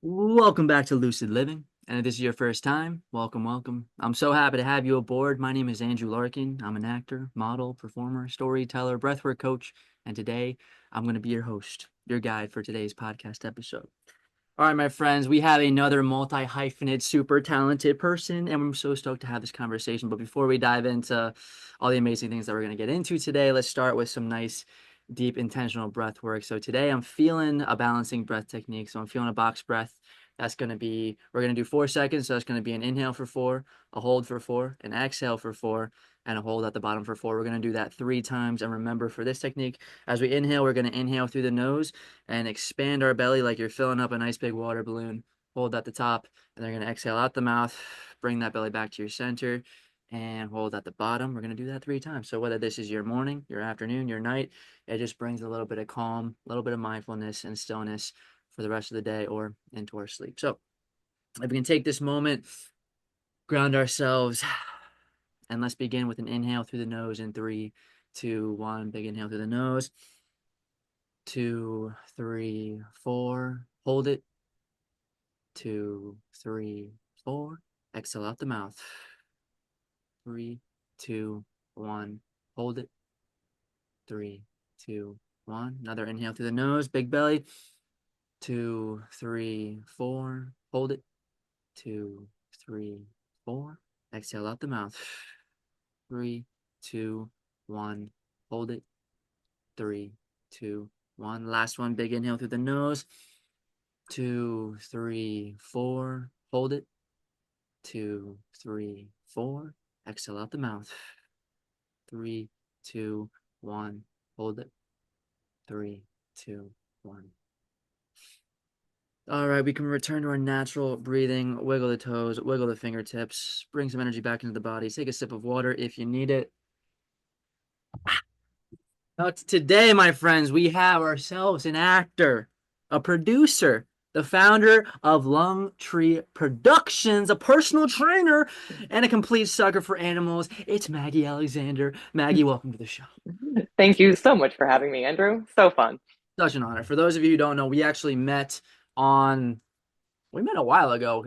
Welcome back to Lucid Living. And if this is your first time, welcome, welcome. I'm so happy to have you aboard. My name is Andrew Larkin. I'm an actor, model, performer, storyteller, breathwork coach, and today I'm going to be your host, your guide for today's podcast episode. All right, my friends, we have another multi-hyphenate, super talented person, and I'm so stoked to have this conversation. But before we dive into all the amazing things that we're going to get into today, let's start with some nice, deep, intentional breath work. So today I'm feeling a balancing breath technique. So I'm feeling a box breath. That's going to be, we're going to do 4 seconds. So that's going to be an inhale for 4, a hold for 4, an exhale for 4, and a hold at the bottom for 4. We're going to do that 3 times. And remember, for this technique, as we inhale, we're going to inhale through the nose and expand our belly like you're filling up a nice big water balloon. Hold at the top, and then you're going to exhale out the mouth. Bring that belly back to your center and hold at the bottom. We're going to do that 3 times. So whether this is your morning, your afternoon, your night, it just brings a little bit of calm, a little bit of mindfulness and stillness for the rest of the day or into our sleep. So if we can take this moment, ground ourselves, and let's begin with an inhale through the nose in 3, 2, 1. Big inhale through the nose. 2, 3, 4. Hold it. 2, 3, 4. Exhale out the mouth. 3, 2, 1. Hold it. 3, 2, 1. Another inhale through the nose. Big belly. 2, 3, 4. Hold it. 2, 3, 4. Exhale out the mouth. 3, 2, 1. Hold it. 3, 2, 1. Last one. Big inhale through the nose. 2, 3, 4. Hold it. 2, 3, 4. Exhale out the mouth. 3, 2, 1. Hold it. 3, 2, 1. All right, we can return to our natural breathing. Wiggle the toes, wiggle the fingertips, bring some energy back into the body. Take a sip of water if you need it. Now, today, my friends, we have ourselves an actor, a producer, the founder of LungTree Productions, a personal trainer, and a complete sucker for animals. It's Maggie Alexander. Maggie, welcome to the show. Thank you so much for having me, Andrew. So fun. Such an honor. For those of you who don't know, we actually met on we met a while ago.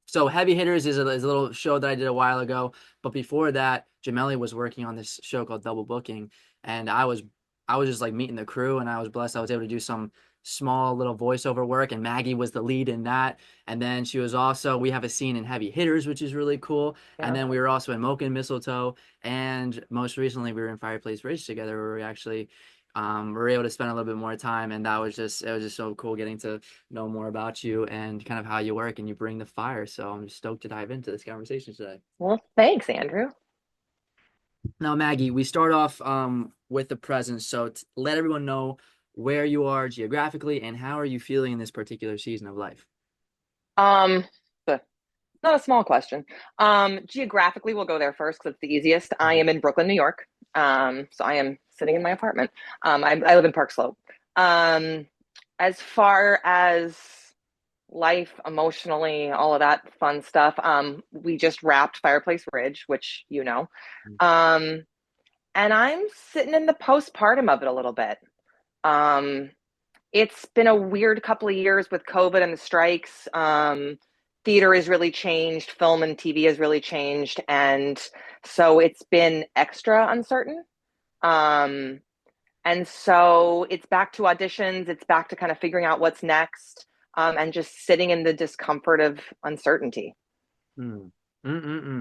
So Heavy Hitters is a little show that I did a while ago. But before that, Jameli was working on this show called Double Booking, and I was just like meeting the crew, and I was blessed. I was able to do some small little voiceover work, and Maggie was the lead in that. And then she was also we have a scene in Heavy Hitters, which is really cool. And Yeah. then we were also in Mocha and Mistletoe, and most recently we were in Fireplace Ridge together, where we actually were able to spend a little bit more time, and that was just it was just so cool getting to know more about you and kind of how you work and you bring the fire. So I'm just stoked to dive into this conversation today. Well, thanks, Andrew. Now, Maggie, we start off with the present. So let everyone know where you are geographically and how are you feeling in this particular season of life. Um, but not a small question. Geographically, we'll go there first because it's the easiest. I Mhm. am in Brooklyn, New York. So I am sitting in my apartment. I live in Park Slope. Um, as far as life, emotionally, all of that fun stuff, we just wrapped Fireplace Ridge, which you know. Um, and I'm sitting in the postpartum of it a little bit. Um, it's been a weird couple of years with COVID and the strikes. Theater has really changed, film and TV has really changed, and so it's been extra uncertain. Um, and so it's back to auditions, it's back to kind of figuring out what's next, and just sitting in the discomfort of uncertainty. Mm.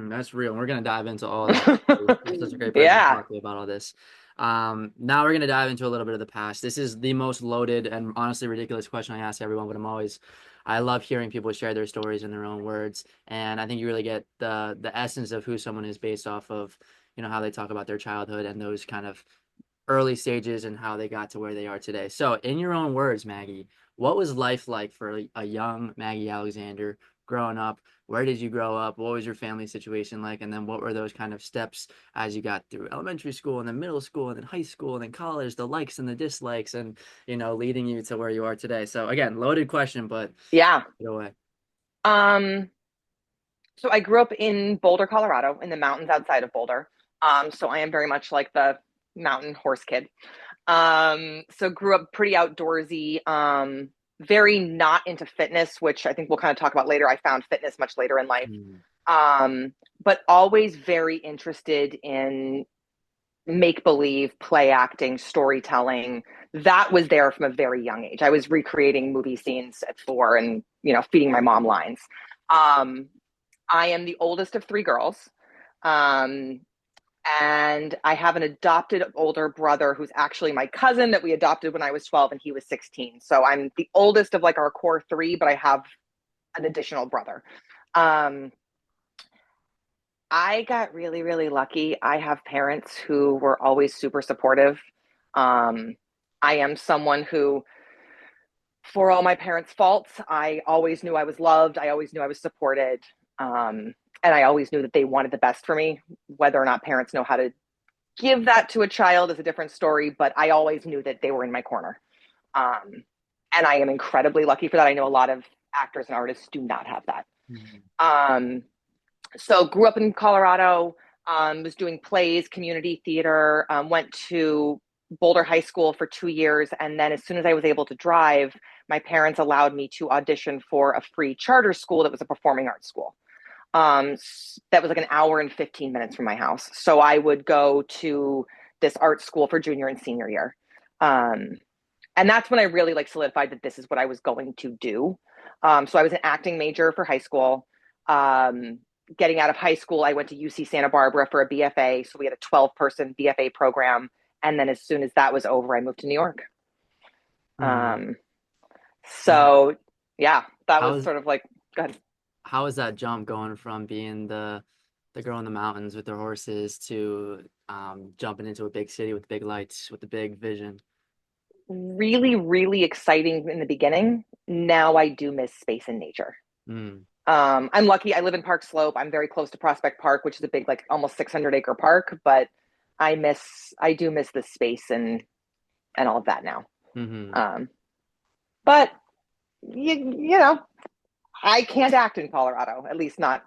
That's real. We're gonna dive into all of that. You're such a great person to Yeah. talk to about all this. Now we're gonna dive into a little bit of the past. This is the most loaded and honestly ridiculous question I ask everyone, but I love hearing people share their stories in their own words, and I think you really get the essence of who someone is based off of, how they talk about their childhood and those kind of early stages and how they got to where they are today. So, in your own words, Maggie, what was life like for a young Maggie Alexander growing up? Where did you grow up? What was your family situation like? And then what were those kind of steps as you got through elementary school and then middle school and then high school and then college, the likes and the dislikes and, leading you to where you are today? So, again, loaded question, but Yeah. go away. Um, so I grew up in Boulder, Colorado, in the mountains outside of Boulder. So I am very much like the mountain horse kid. So grew up pretty outdoorsy. very not into fitness, which I think we'll kind of talk about later. I found fitness much later in life. Mm. Um, but always very interested in make believe, play acting, storytelling. That was there from a very young age. I was recreating movie scenes at 4 and, feeding my mom lines. Um, I am the oldest of 3 girls. Um, and I have an adopted older brother who's actually my cousin that we adopted when I was 12 and he was 16. So I'm the oldest of like our core 3, but I have an additional brother. Um, I got really, really lucky. I have parents who were always super supportive. Um, I am someone who, for all my parents' faults, I always knew I was loved. I always knew I was supported. And I always knew that they wanted the best for me. Whether or not parents know how to give that to a child is a different story, but I always knew that they were in my corner. Um, and I am incredibly lucky for that. I know a lot of actors and artists do not have that. Mhm. Um, so grew up in Colorado, was doing plays, community theater, went to Boulder High School for 2 years. And then as soon as I was able to drive, my parents allowed me to audition for a free charter school that was a performing arts school. That was like an hour and 15 minutes from my house. So I would go to this art school for junior and senior year. Um, and that's when I really like solidified that this is what I was going to do. So I was an acting major for high school. Um, Getting out of high school, I went to UC Santa Barbara for a BFA. So we had a 12-person BFA program. And then as soon as that was over, I moved to New York. Mhm. Um, And so yeah, that how was is sort of like, go ahead. how is that jump going from being the girl in the mountains with her horses to jumping into a big city with big lights with the big vision? Really, really exciting in the beginning. Now I do miss space and nature. Mm. I'm lucky. I live in Park Slope. I'm very close to Prospect Park, which is a big, like almost 600-acre park. But I do miss the space and all of that now. Hmm. Um, but you know, I can't act in Colorado, at least not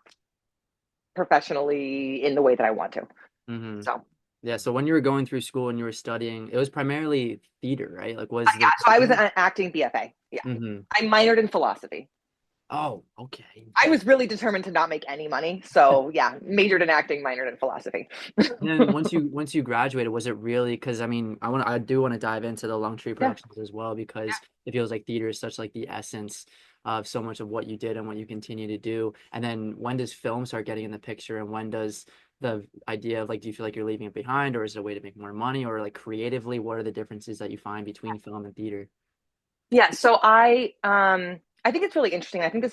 professionally in the way that I want to. Hmm. So Yeah, so when you were going through school and you were studying, it was primarily theater, right? Like was yeah, the so I was an acting BFA. Yeah, Hmm. I minored in philosophy. Oh, okay. I was really determined to not make any money. So yeah, majored in acting, minored in philosophy. And then once you graduated, was it really because I do want to dive into the LungTree Yeah. Productions as well because it feels like theater is such like the essence of so much of what you did and what you continue to do. And then when does film start getting in the picture and when does the idea of like do you feel like you're leaving it behind or is it a way to make more money or like creatively what are the differences that you find between film and theater? Yeah, so I think it's really interesting. I think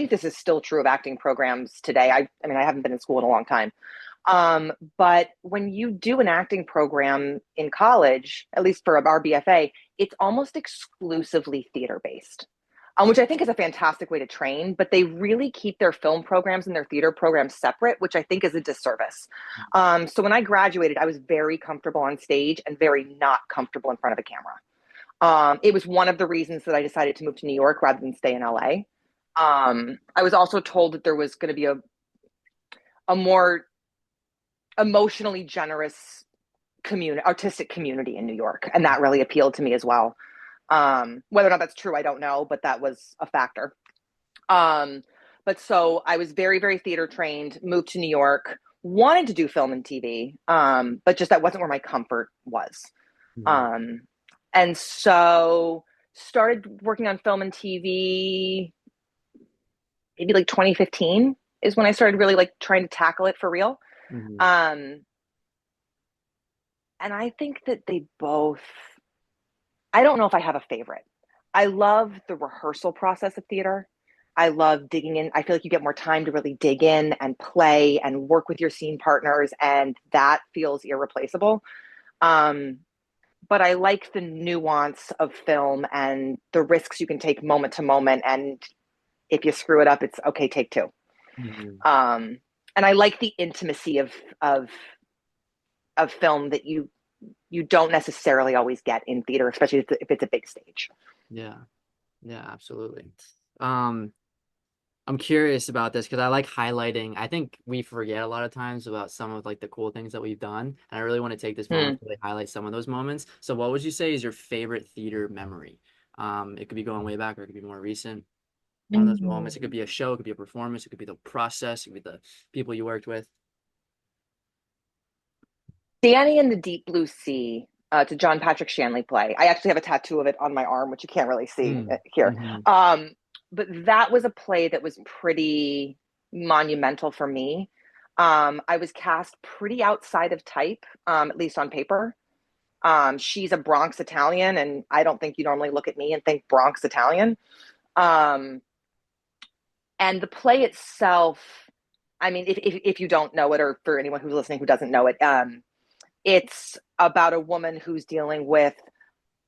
this is still true of acting programs today. I mean I haven't been in school in a long time. But when you do an acting program in college, at least for our BFA, it's almost exclusively theater based. Which I think is a fantastic way to train, but they really keep their film programs and their theater programs separate, which I think is a disservice. So when I graduated, I was very comfortable on stage and very not comfortable in front of a camera. It was one of the reasons that I decided to move to New York rather than stay in LA. I was also told that there was going to be a more emotionally generous artistic community in New York, and that really appealed to me as well. Whether or not that's true, I don't know, but that was a factor. Um, but so I was very, very theater trained, moved to New York, wanted to do film and TV, but just that wasn't where my comfort was. Mhm. Um, and so started working on film and TV maybe like 2015 is when I started really like trying to tackle it for real. Mhm. Um, and I think that I don't know if I have a favorite. I love the rehearsal process of theater. I love digging in. I feel like you get more time to really dig in and play and work with your scene partners, and that feels irreplaceable. Um, but I like the nuance of film and the risks you can take moment to moment. And if you screw it up, it's okay, take two. Mhm. Um, and I like the intimacy of film that you don't necessarily always get in theater, especially if it's a big stage. Yeah. Yeah, absolutely. Um, I'm curious about this because I like highlighting. I think we forget a lot of times about some of like the cool things that we've done, and I really want to take this moment Hmm. to really highlight some of those moments. So, what would you say is your favorite theater memory? It could be going way back or it could be more recent. One of those moments. It could Mm. be a show, it could be a performance, it could be the process, it could be the people you worked with. Danny in the Deep Blue Sea, to John Patrick Shanley play. I actually have a tattoo of it on my arm, which you can't really see Mm. here. Hmm. But that was a play that was pretty monumental for me. I was cast pretty outside of type, at least on paper. She's a Bronx Italian, and I don't think you normally look at me and think Bronx Italian. Um, and the play itself, I mean, if you don't know it, or for anyone who's listening who doesn't know it, it's about a woman who's dealing with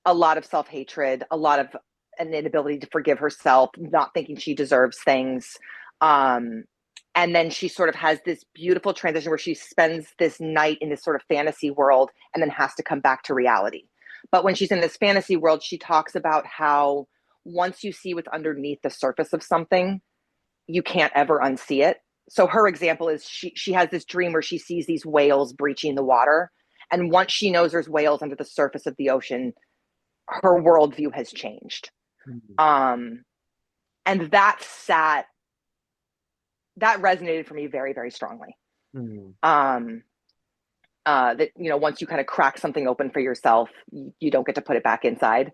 a lot of self hatred, a lot of an inability to forgive herself, not thinking she deserves things. Um, and then she sort of has this beautiful transition where she spends this night in this sort of fantasy world and then has to come back to reality. But when she's in this fantasy world, she talks about how once you see what's underneath the surface of something, you can't ever unsee it. So her example is she has this dream where she sees these whales breaching the water, and once she knows there's whales under the surface of the ocean, her worldview has changed. Mm. Um, and that resonated for me very, very strongly. Mm. Um, that once you kind of crack something open for yourself, you don't get to put it back inside.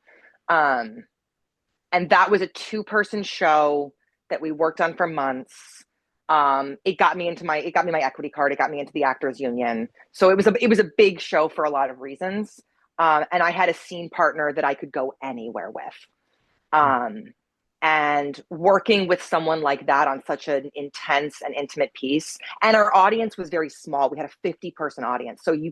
Um, and that was a two-person show that we worked on for months. It got me my equity card. It got me into the Actors Union. So it was a big show for a lot of reasons. And I had a scene partner that I could go anywhere with. Um, and working with someone like that on such an intense and intimate piece, and our audience was very small. We had a 50-person audience, so you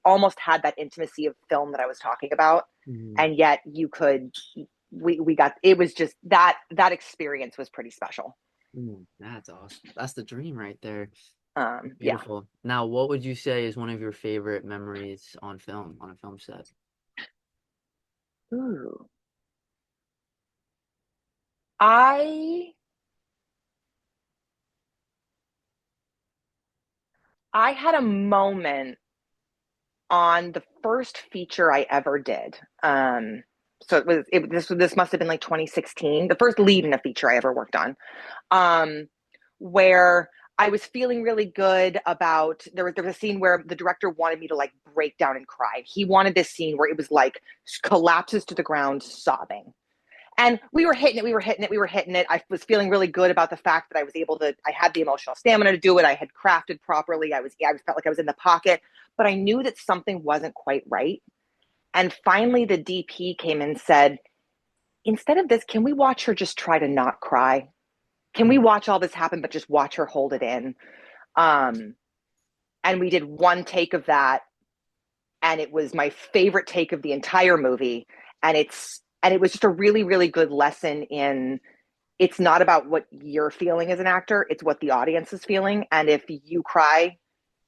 almost had that intimacy of film that I was talking about, Mm. and yet we got, it was just that experience was pretty special. Mm. That's awesome. That's the dream right there. Yeah. Beautiful. Now, what would you say is one of your favorite memories on film, on a film set? Ooh. I I had a moment on the first feature I ever did. So this must have been like 2016, the first lead in a feature I ever worked on. Um, where I was feeling really good about, there was a scene where the director wanted me to like break down and cry. He wanted this scene where it was like collapses to the ground sobbing. And we were hitting it, I was feeling really good about the fact that I had the emotional stamina to do it. I had crafted properly. I felt like I was in the pocket, but I knew that something wasn't quite right. And finally, the DP came and said, instead of this, can we watch her just try to not cry? Can we watch all this happen, but just watch her hold it in? Um, and we did one take of that, and it was my favorite take of the entire movie. And it was just a really, really good lesson in, it's not about what you're feeling as an actor, it's what the audience is feeling. And if you cry,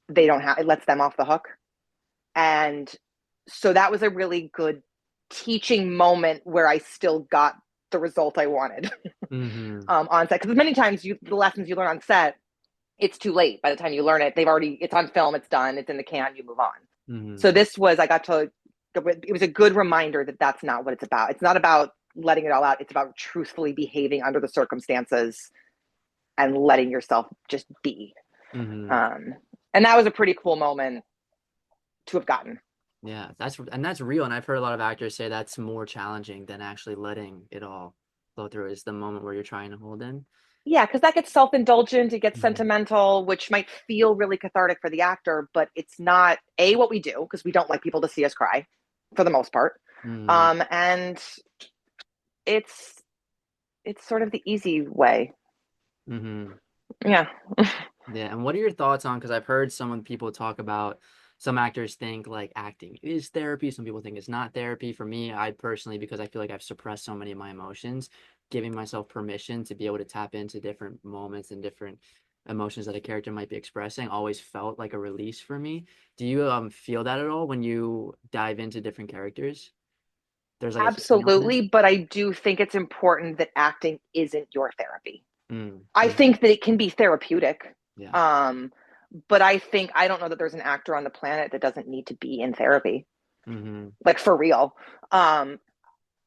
it lets them off the hook. And so that was a really good teaching moment where I still got the result I wanted Mm-hmm. on set. Because many times the lessons you learn on set, it's too late. By the time you learn it, it's on film, it's done, it's in the can, you move on. Mm-hmm. So it was a good reminder that that's not what it's about. It's not about letting it all out. It's about truthfully behaving under the circumstances and letting yourself just be. Mm-hmm. Um, and that was a pretty cool moment to have gotten. Yeah, that's real, and I've heard a lot of actors say that's more challenging than actually letting it all flow through. Is the moment where you're trying to hold in. Yeah, because that gets self-indulgent, it gets Mm-hmm. sentimental, which might feel really cathartic for the actor, but it's not what we do, because we don't like people to see us cry for the most part. Mm-hmm. And it's sort of the easy way. Mm-hmm. Yeah. Yeah, and what are your thoughts on, because I've heard some people talk about, some actors think like acting is therapy, some people think it's not therapy. For me, I personally, because I feel like I've suppressed so many of my emotions, giving myself permission to be able to tap into different moments and different emotions that a character might be expressing always felt like a release for me. Do you feel that at all when you dive into different characters? There's like a healing element. Absolutely, but I do think it's important that acting isn't your therapy. Mm, I mm, think that it can be therapeutic. yeah. Um, but I don't know that there's an actor on the planet that doesn't need to be in therapy, Mm-hmm. like for real. Um,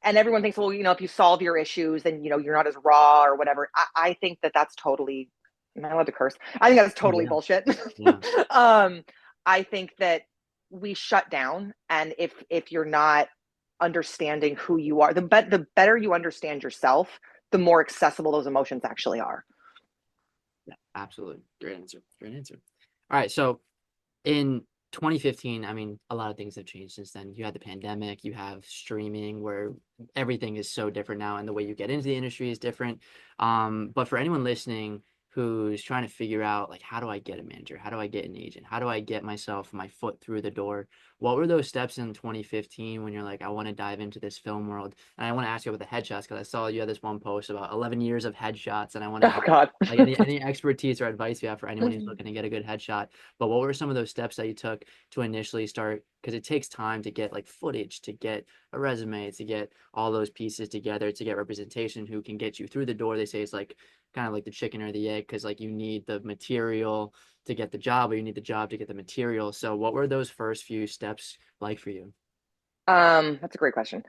and everyone thinks, well, if you solve your issues, then you're not as raw or whatever. I think that that's totally. Am I allowed to curse? I think that's Oh totally yeah, bullshit. yeah, um, I think that we shut down, and if you're not understanding who you are, the better you understand yourself, the more accessible those emotions actually are. yeah, absolutely. Great answer. Great answer. All right, so in 2015, I mean, a lot of things have changed since then. You had the pandemic, you have streaming where everything is so different now, and the way you get into the industry is different. But for anyone listening who's trying to figure out, like, how do I get a manager? How do I get an agent? How do I get my foot through the door? What were those steps in 2015 when you're like, I want to dive into this film world? And I want to ask you about the headshots because I saw you had this one post about 11 years of headshots, and I want to Oh get God. like any expertise or advice you have for anyone who's looking to get a good headshot. But what were some of those steps that you took to initially start? Because it takes time to get like footage, to get a resume, to get all those pieces together, to get representation who can get you through the door. They say it's like kind of like the chicken or the egg, because like you need the material to get the job, or you need the job to get the material. So what were those first few steps like for you? That's a great question.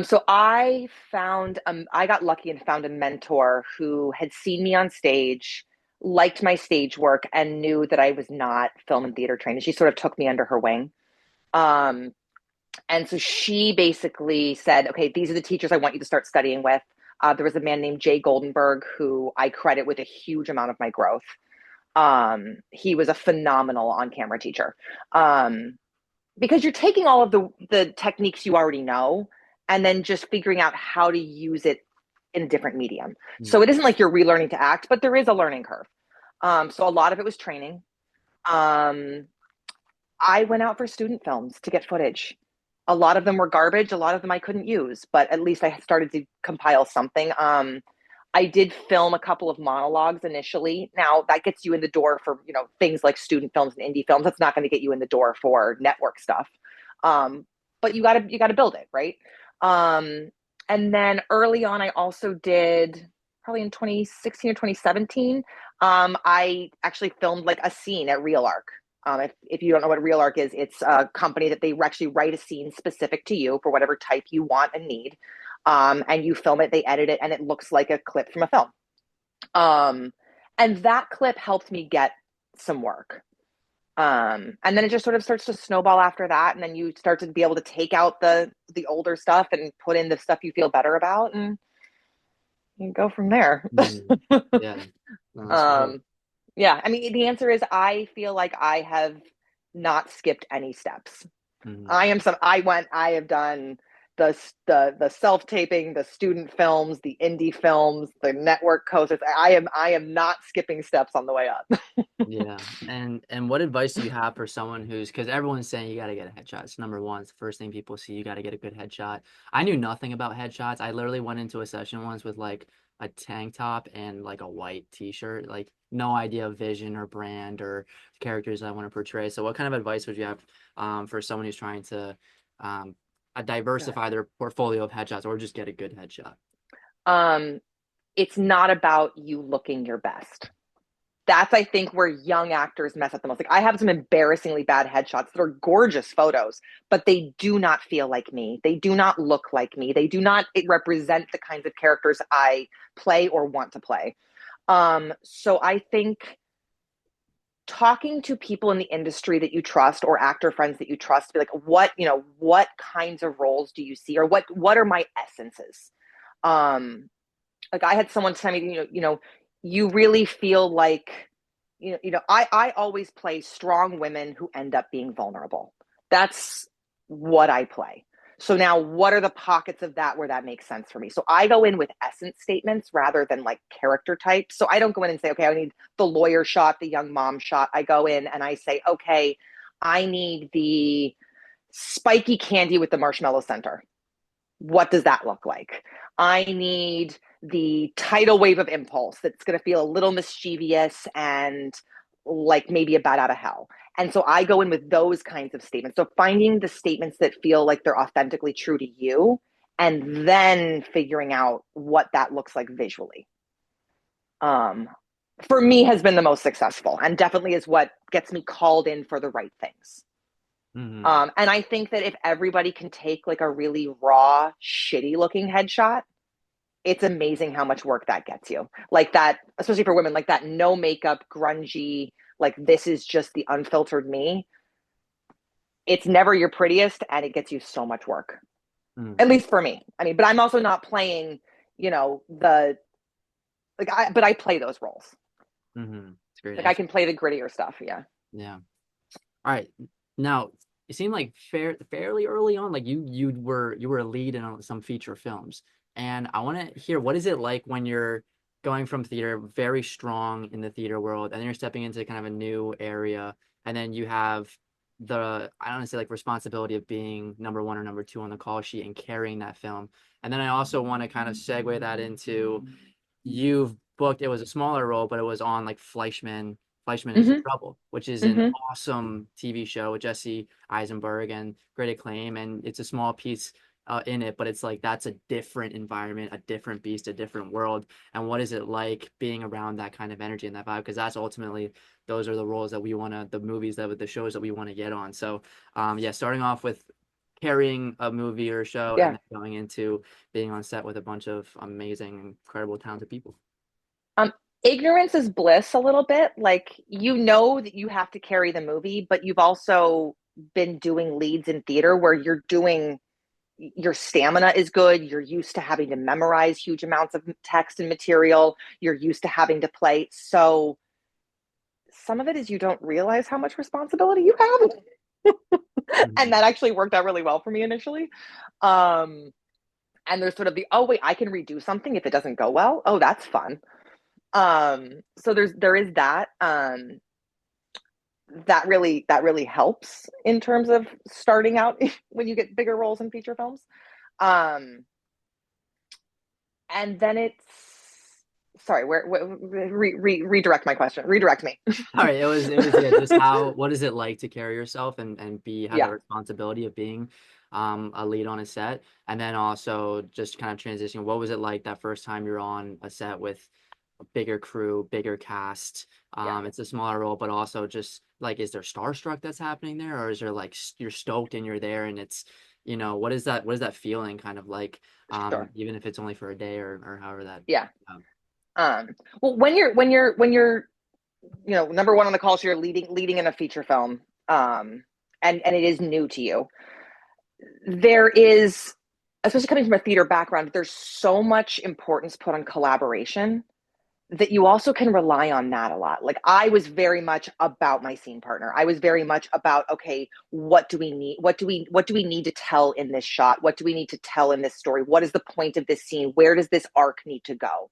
So I got lucky and found a mentor who had seen me on stage, liked my stage work, and knew that I was not film and theater trained. And she sort of took me under her wing. Um, and so she basically said, okay, these are the teachers I want you to start studying with. There was a man named Jay Goldenberg who I credit with a huge amount of my growth. He was a phenomenal on camera teacher. Because you're taking all of the techniques you already know and then just figuring out how to use it in a different medium. Mm. So it isn't like you're relearning to act, but there is a learning curve. So a lot of it was training. Um, I went out for student films to get footage. A lot of them were garbage. A lot of them I couldn't use, but at least I started to compile something. I did film a couple of monologues initially. Now that gets you in the door for things like student films and indie films. That's not going to get you in the door for network stuff. Um, but you gotta build it, right? Um, and then early on, I also did probably in 2016 or 2017. I actually filmed like a scene at Real Arc. If you don't know what Real Arc is, it's a company that they actually write a scene specific to you for whatever type you want and need. And you film it, they edit it, and it looks like a clip from a film. Um, and that clip helped me get some work. And then it just sort of starts to snowball after that, and then you start to be able to take out the older stuff and put in the stuff you feel better about, and you go from there. Mm. Yeah, no, that's great. um, yeah, I mean, the answer is I feel like I have not skipped any steps. Mm. I have done the self taping, the student films, the indie films, the network coasters. I am not skipping steps on the way up. Yeah. And what advice do you have for someone who's, because everyone's saying you got to get a headshot. It's number one. It's the first thing people see. You got to get a good headshot. I knew nothing about headshots. I literally went into a session once with like a tank top and like a white t-shirt, like no idea of vision or brand or characters I want to portray. So what kind of advice would you have for someone who's trying to um, diversify their portfolio of headshots or just get a good headshot? um, it's not about you looking your best. That's, I think, where young actors mess up the most. Like, I have some embarrassingly bad headshots that are gorgeous photos, but they do not feel like me. They do not look like me. They do not represent the kinds of characters I play or want to play. So I think talking to people in the industry that you trust or actor friends that you trust, be like, what kinds of roles do you see, or what are my essences? Um, like I had someone tell me, you really feel like, I always play strong women who end up being vulnerable. That's what I play. So now what are the pockets of that where that makes sense for me? So I go in with essence statements rather than like character types. So I don't go in and say, okay, I need the lawyer shot, the young mom shot. I go in and I say, okay, I need the spiky candy with the marshmallow center. What does that look like? I need the tidal wave of impulse that's going to feel a little mischievous and like maybe a bat out of hell. And so I go in with those kinds of statements. So finding the statements that feel like they're authentically true to you and then figuring out what that looks like visually. Um, for me has been the most successful and definitely is what gets me called in for the right things. Hmm. And I think that if everybody can take like a really raw, shitty looking headshot, it's amazing how much work that gets you. Like that, especially for women, like that no makeup, grungy, like this is just the unfiltered me. It's never your prettiest and it gets you so much work. At Hmm. least for me. I mean, but I'm also not playing, the but I play those roles. Hmm. It's a great Like I answer. can play the grittier stuff. Yeah. Yeah. All right. Now, it seemed like fairly early on, like you were a lead in some feature films, and I want to hear what is it like when you're going from theater, very strong in the theater world, and then you're stepping into kind of a new area, and then you have I don't want to say like responsibility of being number one or number two on the call sheet and carrying that film, and then I also want to kind of segue that into you've booked it was a smaller role, but it was on like Fleischman is in Mm-hmm. Trouble, which is an Mm-hmm. awesome TV show with Jesse Eisenberg and great acclaim, and it's a small piece in it, but it's like that's a different environment, a different beast, a different world. And what is it like being around that kind of energy and that vibe? Because that's ultimately those are the roles that we want to, the movies the shows that we want to get on. So, yeah, starting off with carrying a movie or a show and Yeah. then going into being on set with a bunch of amazing, incredible, talented people. Um, Ignorance is bliss a little bit. Like you know that you have to carry the movie, but you've also been doing leads in theater where your stamina is good. You're used to having to memorize huge amounts of text and material. You're used to having to play. So some of it is you don't realize how much responsibility you have. And Mhm. that actually worked out really well for me initially. Um, and there's sort of the, oh wait, I can redo something if it doesn't go well. Oh, that's fun. So there is that. That really helps in terms of starting out when you get bigger roles in feature films. Um, and then it's sorry, redirect my question. Redirect me. All right, it was yeah, just how what is it like to carry yourself and be have the Yeah, responsibility of being a lead on a set, and then also just kind of transitioning. What was it like that first time you're on a set with a bigger crew, bigger cast? yeah, It's a smaller role, but also just like, is there starstruck that's happening there, or is there like you're stoked and you're there and it's what is that feeling kind of like, sure. even if it's only for a day or however that. Yeah. Um, Well, when you're number one on the call, so you're leading in a feature film, and it is new to you. There is, especially coming from a theater background, there's so much importance put on collaboration that you also can rely on that a lot. Like I was very much about my scene partner. I was very much about, okay, what do we need? What do we need to tell in this shot? What do we need to tell in this story? What is the point of this scene? Where does this arc need to go?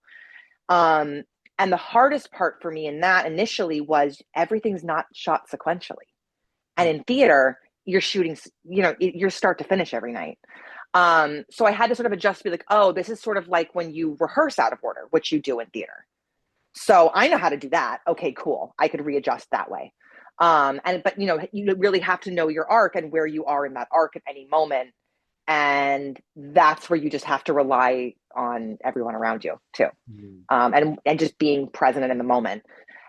Um, and the hardest part for me in that initially was everything's not shot sequentially. And in theater, you're shooting, you're start to finish every night. So I had to sort of adjust to be like, oh, this is sort of like when you rehearse out of order, which you do in theater. So I know how to do that. Okay, cool. I could readjust that way. But you really have to know your arc and where you are in that arc at any moment. And that's where you just have to rely on everyone around you too. mhm. And just being present in the moment.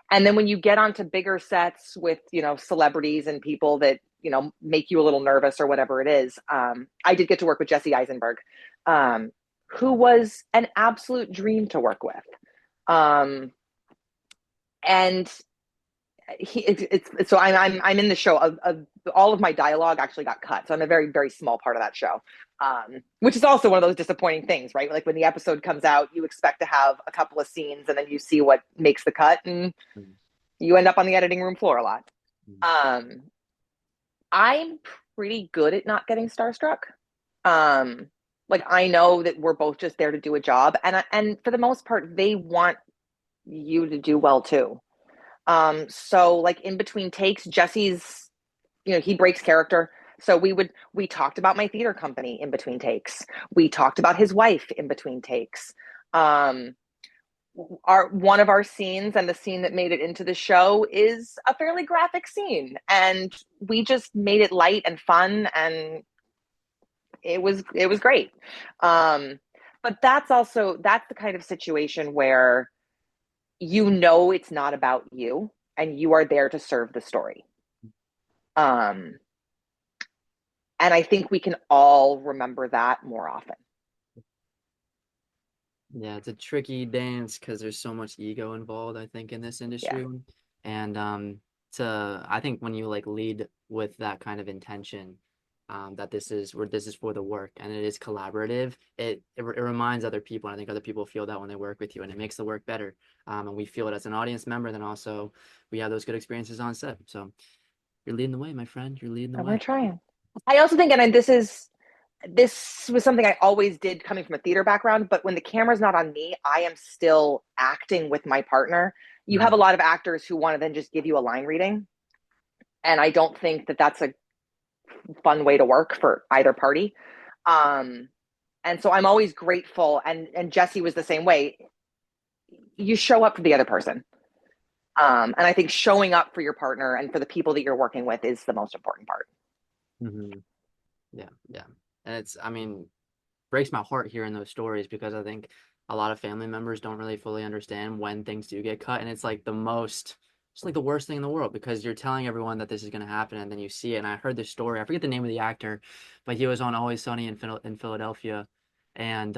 And then when you get onto bigger sets with, celebrities and people that, make you a little nervous or whatever it is, I did get to work with Jesse Eisenberg, um, who was an absolute dream to work with. Um, and so I'm in the show. All of my dialogue actually got cut, so I'm a very very small part of that show, which is also one of those disappointing things, right? Like when the episode comes out, you expect to have a couple of scenes, and then you see what makes the cut, and Mhm. you end up on the editing room floor a lot. Mhm. Um, I'm pretty good at not getting starstruck. Um, like I know that we're both just there to do a job, and for the most part, they want you to do well too. So like in between takes, Jesse's, he breaks character. So we talked about my theater company in between takes. We talked about his wife in between takes. Um, our one of our scenes and the scene that made it into the show is a fairly graphic scene, and we just made it light and fun, and it was great. Um, but that's the kind of situation where it's not about you and you are there to serve the story. Um, And I think we can all remember that more often. Yeah, it's a tricky dance because there's so much ego involved, I think, in this Yeah. industry. And to I think when you like lead with that kind of intention, that this is for the work and it is collaborative, it reminds other people, and I think other people feel that when they work with you, and it makes the work better. And we feel it as an audience member, then also we have those good experiences on set. So you're leading the way, my friend. You're leading the And we're way. trying. I also think, and this was something I always did coming from a theater background, but when the camera's not on me, I am still acting with my partner. You have a Mm, lot of actors who want to then just give you a line reading. And I don't think that that's a fun way to work for either party. Um, and so I'm always grateful. And Jesse was the same way. You show up for the other person. And I think showing up for your partner and for the people that you're working with is the most important part. hmm Yeah, yeah. And I mean, breaks my heart hearing those stories because I think a lot of family members don't really fully understand when things do get cut, and it's like the worst thing in the world because you're telling everyone that this is going to happen, and then you see it. And I heard this story. I forget the name of the actor, but he was on Always Sunny in Philadelphia, and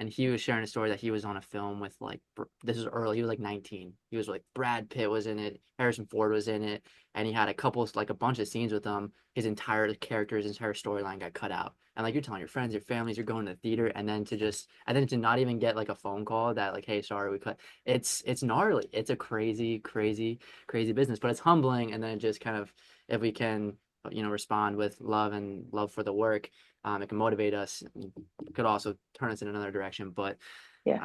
he was sharing a story that he was on a film with like this was early. He was like 19. He was like Brad Pitt was in it, Harrison Ford was in it, and he had a bunch of scenes with them. His entire character, his entire storyline got cut out. And like you're telling your friends, your families, you're going to the theater, and then to not even get like a phone call that like, hey, sorry, we cut. It's gnarly. It's a crazy, crazy, crazy business, but it's humbling. And then it just kind of, if we can, respond with love and love for the work, it can motivate us. It could also turn us in another direction. But Yeah.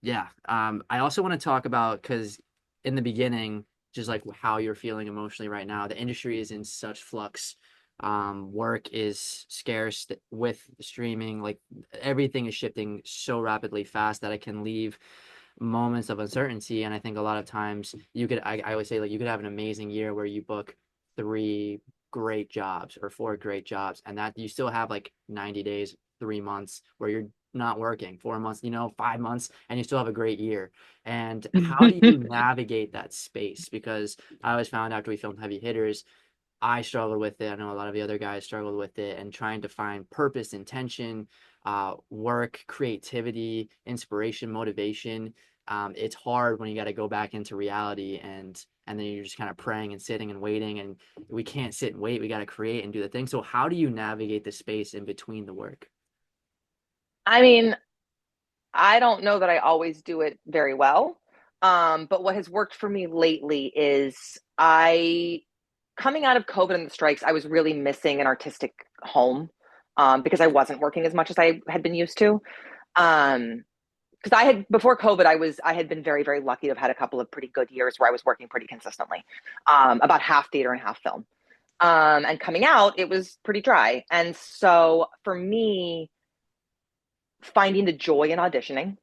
yeah. I also want to talk about because in the beginning, just like how you're feeling emotionally right now, the industry is in such flux. Work is scarce with streaming. Like everything is shifting so rapidly fast that it can leave moments of uncertainty. And I think a lot of times I always say like you could have an amazing year where you book three great jobs or four great jobs, and that you still have like 90 days, 3 months where you're not working, 4 months, 5 months, and you still have a great year. And how do you navigate that space? Because I always found after we filmed Heavy Hitters, I struggled with it. I know a lot of the other guys struggled with it, and trying to find purpose, intention, work, creativity, inspiration, motivation. It's hard when you got to go back into reality, and then you're just kind of praying and sitting and waiting, and we can't sit and wait. We got to create and do the thing. So how do you navigate the space in between the work? I mean, I don't know that I always do it very well. But what has worked for me lately is coming out of COVID and the strikes, I was really missing an artistic home because I wasn't working as much as I had been used to. Um, because before COVID, I had been very, very lucky to have had a couple of pretty good years where I was working pretty consistently, about half theater and half film. And coming out, it was pretty dry. And so for me, finding the joy in auditioning,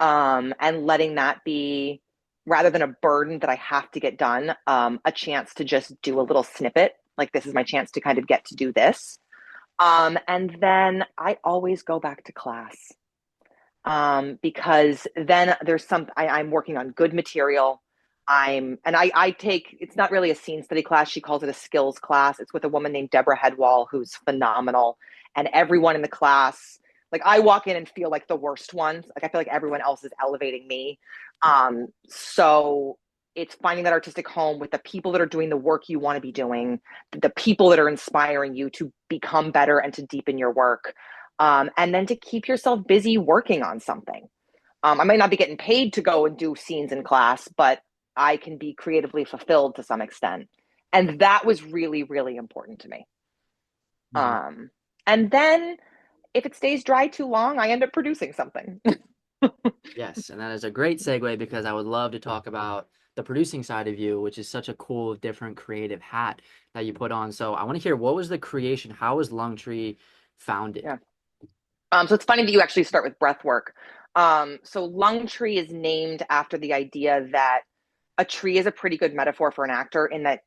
and letting that be rather than a burden that I have to get done, a chance to just do a little snippet. Like this is my chance to kind of get to do this. And then I always go back to class because then I'm working on good material. I take, it's not really a scene study class. She calls it a skills class. It's with a woman named Deborah Headwall, who's phenomenal. And everyone in the class, like I walk in and feel like the worst ones. Like I feel like everyone else is elevating me. So it's finding that artistic home with the people that are doing the work you want to be doing, the people that are inspiring you to become better and to deepen your work. And then to keep yourself busy working on something. I might not be getting paid to go and do scenes in class, but I can be creatively fulfilled to some extent. And that was really, really important to me. Mhm. And then if it stays dry too long, I end up producing something. Yes, and that is a great segue because I would love to talk about the producing side of you, which is such a cool, different, creative hat that you put on. So I want to hear what was the creation? How was LungTree founded? Yeah. So it's funny that you actually start with breath work. So lung tree is named after the idea that a tree is a pretty good metaphor for an actor in that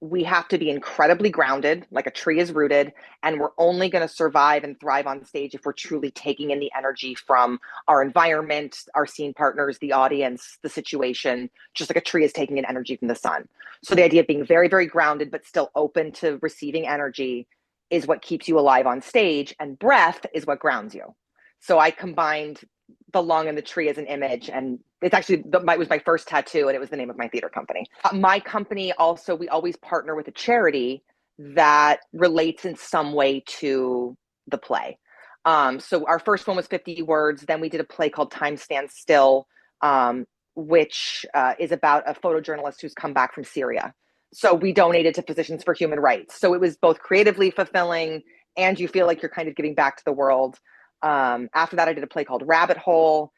we have to be incredibly grounded, like a tree is rooted, and we're only going to survive and thrive on stage if we're truly taking in the energy from our environment, our scene partners, the audience, the situation, just like a tree is taking in energy from the sun. So the idea of being very, very grounded, but still open to receiving energy is what keeps you alive on stage, and breath is what grounds you. So I combined the lung and the tree as an image, and it's actually it was my first tattoo, and it was the name of my theater company. My company also, we always partner with a charity that relates in some way to the play. So our first one was 50 words. Then we did a play called Time Stands Still, which is about a photojournalist who's come back from Syria. So we donated to Physicians for Human Rights. So it was both creatively fulfilling, and you feel like you're kind of giving back to the world. After that, I did a play called Rabbit Hole.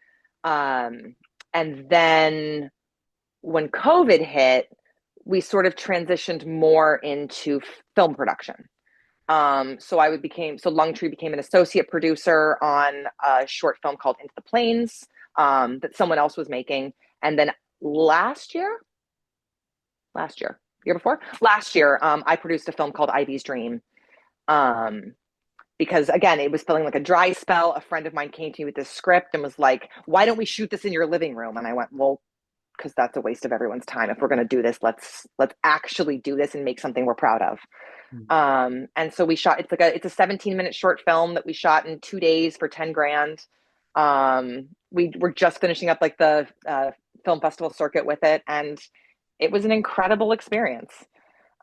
And then when COVID hit, we sort of transitioned more into film production. So LungTree became an associate producer on a short film called Into the Plains, that someone else was making. And then last year, I produced a film called Ivy's Dream. Because again, it was feeling like a dry spell. A friend of mine came to me with this script and was like, "Why don't we shoot this in your living room?" And I went, "Well, because that's a waste of everyone's time. If we're going to do this, let's actually do this and make something we're proud of." And so we shot. It's a 17-minute short film that we shot in 2 days for 10 grand. We were just finishing up like the film festival circuit with it, and it was an incredible experience.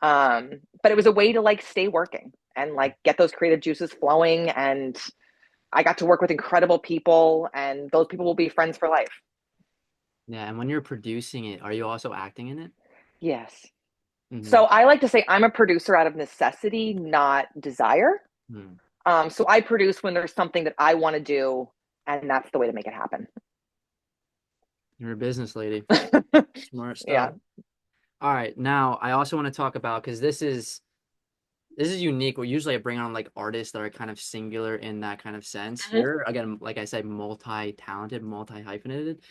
But it was a way to like stay working and like get those creative juices flowing. And I got to work with incredible people, and those people will be friends for life. Yeah, and when you're producing it, are you also acting in it? Yes. Mm-hmm. So I like to say I'm a producer out of necessity, not desire. Mm. So I produce when there's something that I want to do, and that's the way to make it happen. You're a business lady. Smart Yeah. stuff. All right, now I also want to talk about because this is unique. Well, usually I bring on like artists that are kind of singular in that kind of sense. Mhm. You're again, like I said, multi-talented, multi-hyphenated,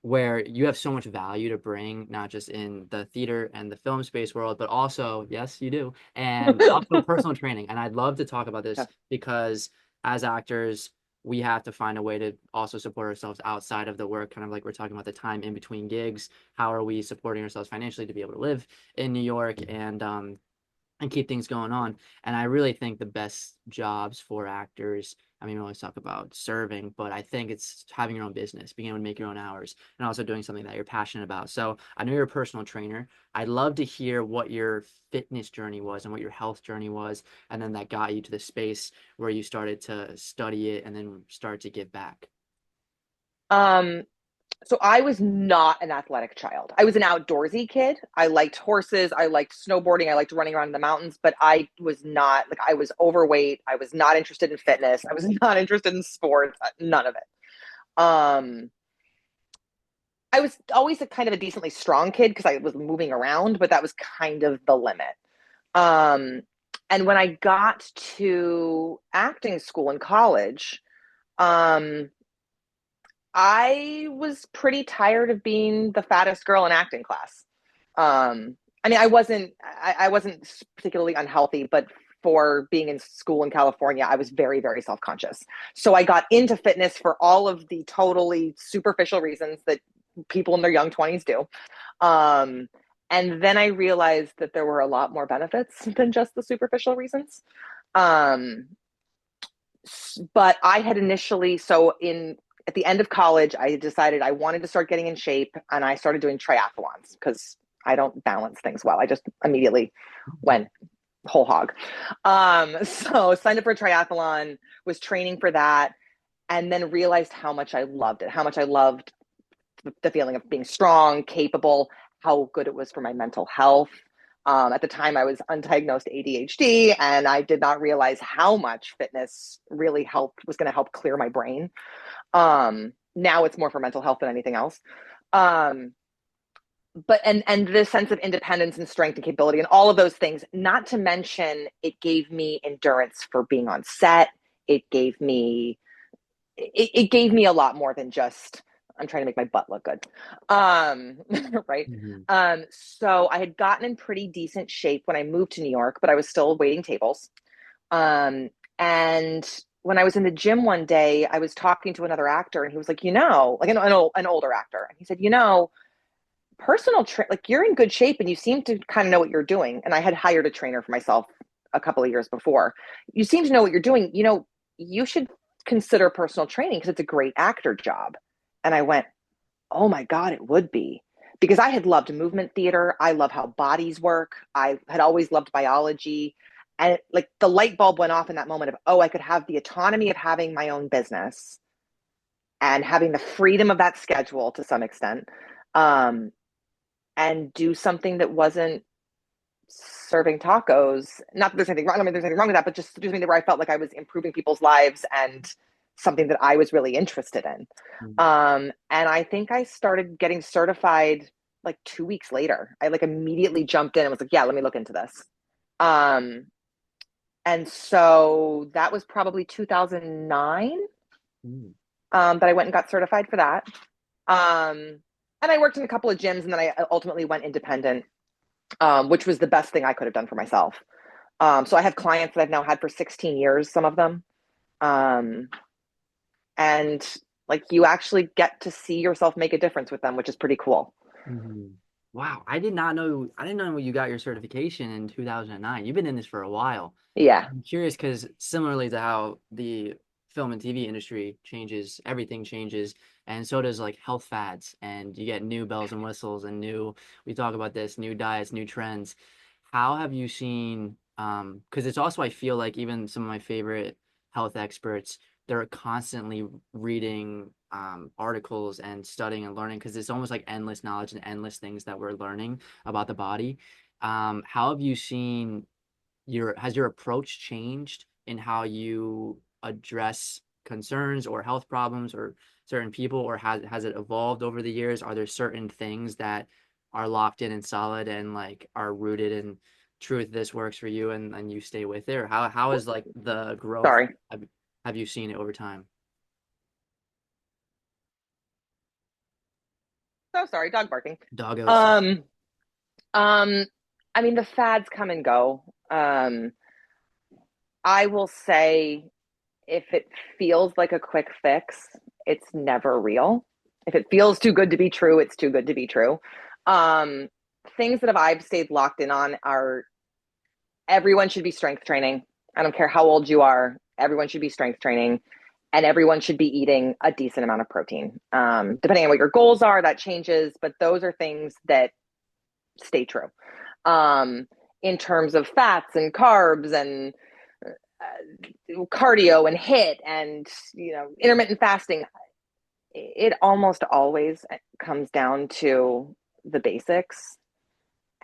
where you have so much value to bring, not just in the theater and the film space world, but also, yes, you do, and also personal training. And I'd love to talk about this because as actors, we have to find a way to also support ourselves outside of the work, kind of like we're talking about the time in between gigs. How are we supporting ourselves financially to be able to live in New York and keep things going on. And I really think the best jobs for actors, I mean, we always talk about serving, but I think it's having your own business, being able to make your own hours, and also doing something that you're passionate about. So I know you're a personal trainer. I'd love to hear what your fitness journey was and what your health journey was, and then that got you to the space where you started to study it and then start to give back. Um, so I was not an athletic child. I was an outdoorsy kid. I liked horses. I liked snowboarding. I liked running around in the mountains, but I was not like I was overweight. I was not interested in fitness. I was not interested in sports. None of it. I was always a kind of a decently strong kid because I was moving around, but that was kind of the limit. Um, and when I got to acting school in college, um, I was pretty tired of being the fattest girl in acting class. I mean, I wasn't particularly unhealthy, but for being in school in California, I was very, very self-conscious. So I got into fitness for all of the totally superficial reasons that people in their young 20s do. Um, and then I realized that there were a lot more benefits than just the superficial reasons. Um, but I had initially, so in at the end of college, I decided I wanted to start getting in shape, and I started doing triathlons because I don't balance things well. I just immediately went whole hog. So signed up for a triathlon, was training for that, and then realized how much I loved it, how much I loved the feeling of being strong, capable, how good it was for my mental health. At the time, I was undiagnosed ADHD, and I did not realize how much fitness really was going to help clear my brain. Now it's more for mental health than anything else. Um, but and this sense of independence and strength and capability and all of those things, not to mention it gave me endurance for being on set. It gave me a lot more than just I'm trying to make my butt look good. Right. Mhm. So I had gotten in pretty decent shape when I moved to New York, but I was still waiting tables. And when I was in the gym one day, I was talking to another actor, and he was like, like an older actor. And he said, like you're in good shape and you seem to kind of know what you're doing. And I had hired a trainer for myself a couple of years before. You seem to know what you're doing. You should consider personal training because it's a great actor job. And I went, oh my God, it would be. Because I had loved movement theater. I love how bodies work. I had always loved biology. And like the light bulb went off in that moment of, oh, I could have the autonomy of having my own business and having the freedom of that schedule to some extent, and do something that wasn't serving tacos. Not that there's anything wrong. I mean, there's anything wrong with that, but just do something where I felt like I was improving people's lives and something that I was really interested in. Mhm. And I think I started getting certified like 2 weeks later. I like immediately jumped in and was like, yeah, let me look into this. Um, and so that was probably 2009, Mm. that I went and got certified for that. And I worked in a couple of gyms, and then I ultimately went independent, which was the best thing I could have done for myself. So I have clients that I've now had for 16 years, some of them. Um, and like you actually get to see yourself make a difference with them, which is pretty cool. Mhm. Wow, I did not know. I didn't know you got your certification in 2009. You've been in this for a while. Yeah. I'm curious because similarly to how the film and TV industry changes, everything changes, and so does like health fads, and you get new bells and whistles and new. We talk about this, new diets, new trends. How have you seen? Because it's also I feel like even some of my favorite health experts, they're constantly reading articles and studying and learning because it's almost like endless knowledge and endless things that we're learning about the body. How have you seen has your approach changed in how you address concerns or health problems or certain people, or has it evolved over the years? Are there certain things that are locked in and solid and like are rooted in truth, this works for you and you stay with it? Or how is like the growth Sorry. have, have you seen it over time? So sorry, dog barking. Doggos. Um, um, I mean, the fads come and go. I will say if it feels like a quick fix, it's never real. If it feels too good to be true, it's too good to be true. Um, Things that I've stayed locked in on are everyone should be strength training. I don't care how old you are, everyone should be strength training, and everyone should be eating a decent amount of protein. Depending on what your goals are, that changes, but those are things that stay true. Um, in terms of fats and carbs and cardio and HIIT and intermittent fasting, it almost always comes down to the basics,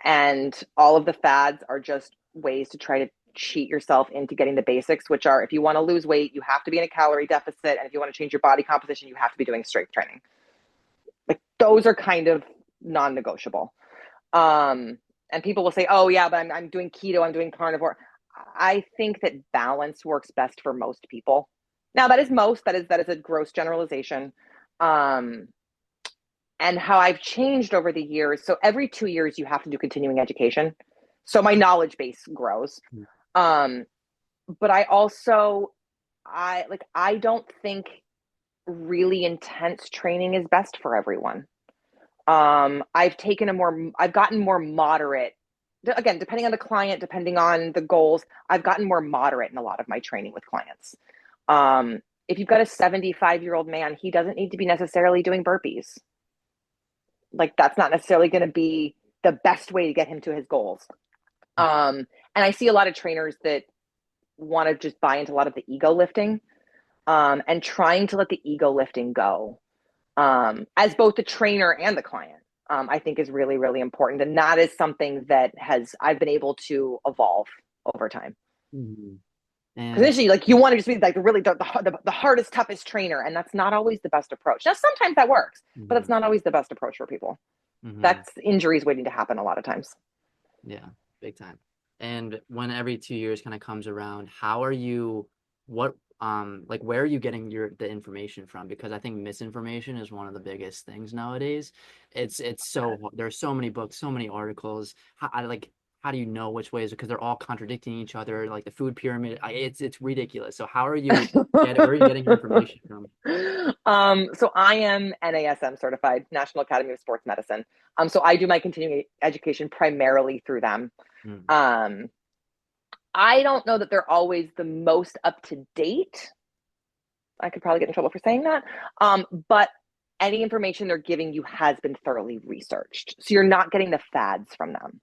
and all of the fads are just ways to try to cheat yourself into getting the basics, which are if you want to lose weight, you have to be in a calorie deficit, and if you want to change your body composition, you have to be doing strength training. Like those are kind of non-negotiable. Um, and people will say, "Oh yeah, but I'm doing keto, I'm doing carnivore." I think that balance works best for most people. Now that is most. That is a gross generalization. Um, and how I've changed over the years. So every 2 years, you have to do continuing education. So my knowledge base grows. Um, but I don't think really intense training is best for everyone. I've gotten more moderate. Again, depending on the client, depending on the goals, I've gotten more moderate in a lot of my training with clients. If you've got a 75-year-old man, he doesn't need to be necessarily doing burpees. Like that's not necessarily going to be the best way to get him to his goals. And I see a lot of trainers that want to just buy into a lot of the ego lifting, and trying to let the ego lifting go, as both the trainer and the client, I think is really, really important. And that is something that I've been able to evolve over time. Mhm. Because And initially, like you want to just be like really the hardest, toughest trainer, and that's not always the best approach. Now, sometimes that works, but it's mhm, not always the best approach for people. mhm. That's injuries waiting to happen a lot of times. Yeah, big time. And when every 2 years kind of comes around, how are you, what, like where are you getting the information from? Because I think misinformation is one of the biggest things nowadays. It's so there's so many books, so many articles. How do you know which ways? Because they're all contradicting each other, like the food pyramid. It's ridiculous. So how are you where are you getting your information from? So I am NASM certified, National Academy of Sports Medicine. So I do my continuing education primarily through them. Mm, Um, I don't know that they're always the most up to date. I could probably get in trouble for saying that. But any information they're giving you has been thoroughly researched. So you're not getting the fads from them,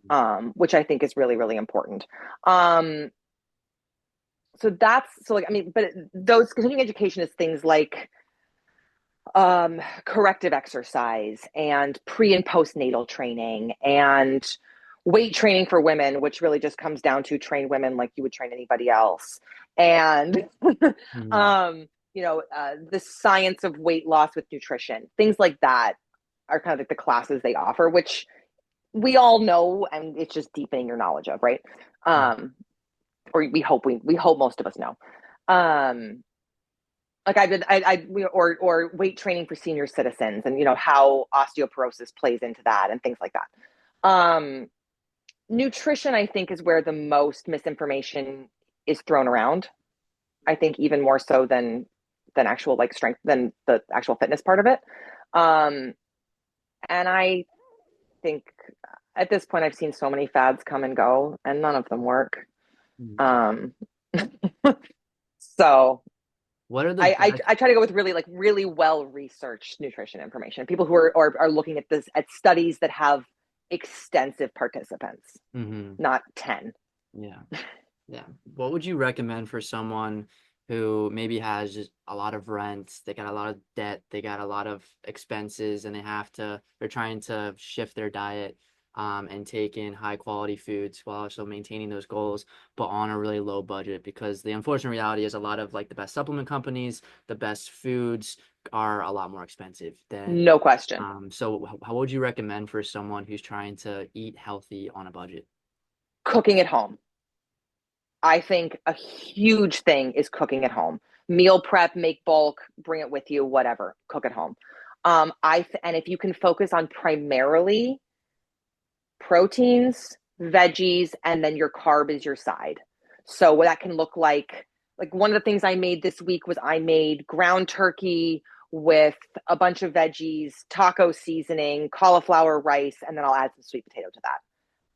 Mhm. which I think is really, really important. Um, so that's so like I mean, but those continuing education is things like corrective exercise and pre and postnatal training and weight training for women, which really just comes down to train women like you would train anybody else. And, Mhm. the science of weight loss with nutrition, things like that are kind of like the classes they offer, which we all know, and it's just deepening your knowledge of, right? Um, or we hope most of us know. Um, like or weight training for senior citizens, and how osteoporosis plays into that and things like that. Nutrition, I think, is where the most misinformation is thrown around. I think even more so than actual like strength than the actual fitness part of it. um and I think at this point I've seen so many fads come and go and none of them work. Mhm. um so What are the I best? try to go with really well researched nutrition information. People who are looking at this at studies that have extensive participants, Hmm. not 10. Yeah. Yeah. What would you recommend for someone who maybe has just a lot of rent, they got a lot of debt, they got a lot of expenses, and they're trying to shift their diet, and take in high quality foods while also maintaining those goals, but on a really low budget because the unfortunate reality is a lot of like the best supplement companies, the best foods are a lot more expensive than, No question. so how would you recommend for someone who's trying to eat healthy on a budget? Cooking at home. I think a huge thing is cooking at home. Meal prep, make bulk, bring it with you, whatever. Cook at home. And if you can focus on primarily proteins, veggies, and then your carb is your side. So what that can look like one of the things I made this week was I made ground turkey with a bunch of veggies, taco seasoning, cauliflower rice, and then I'll add some sweet potato to that.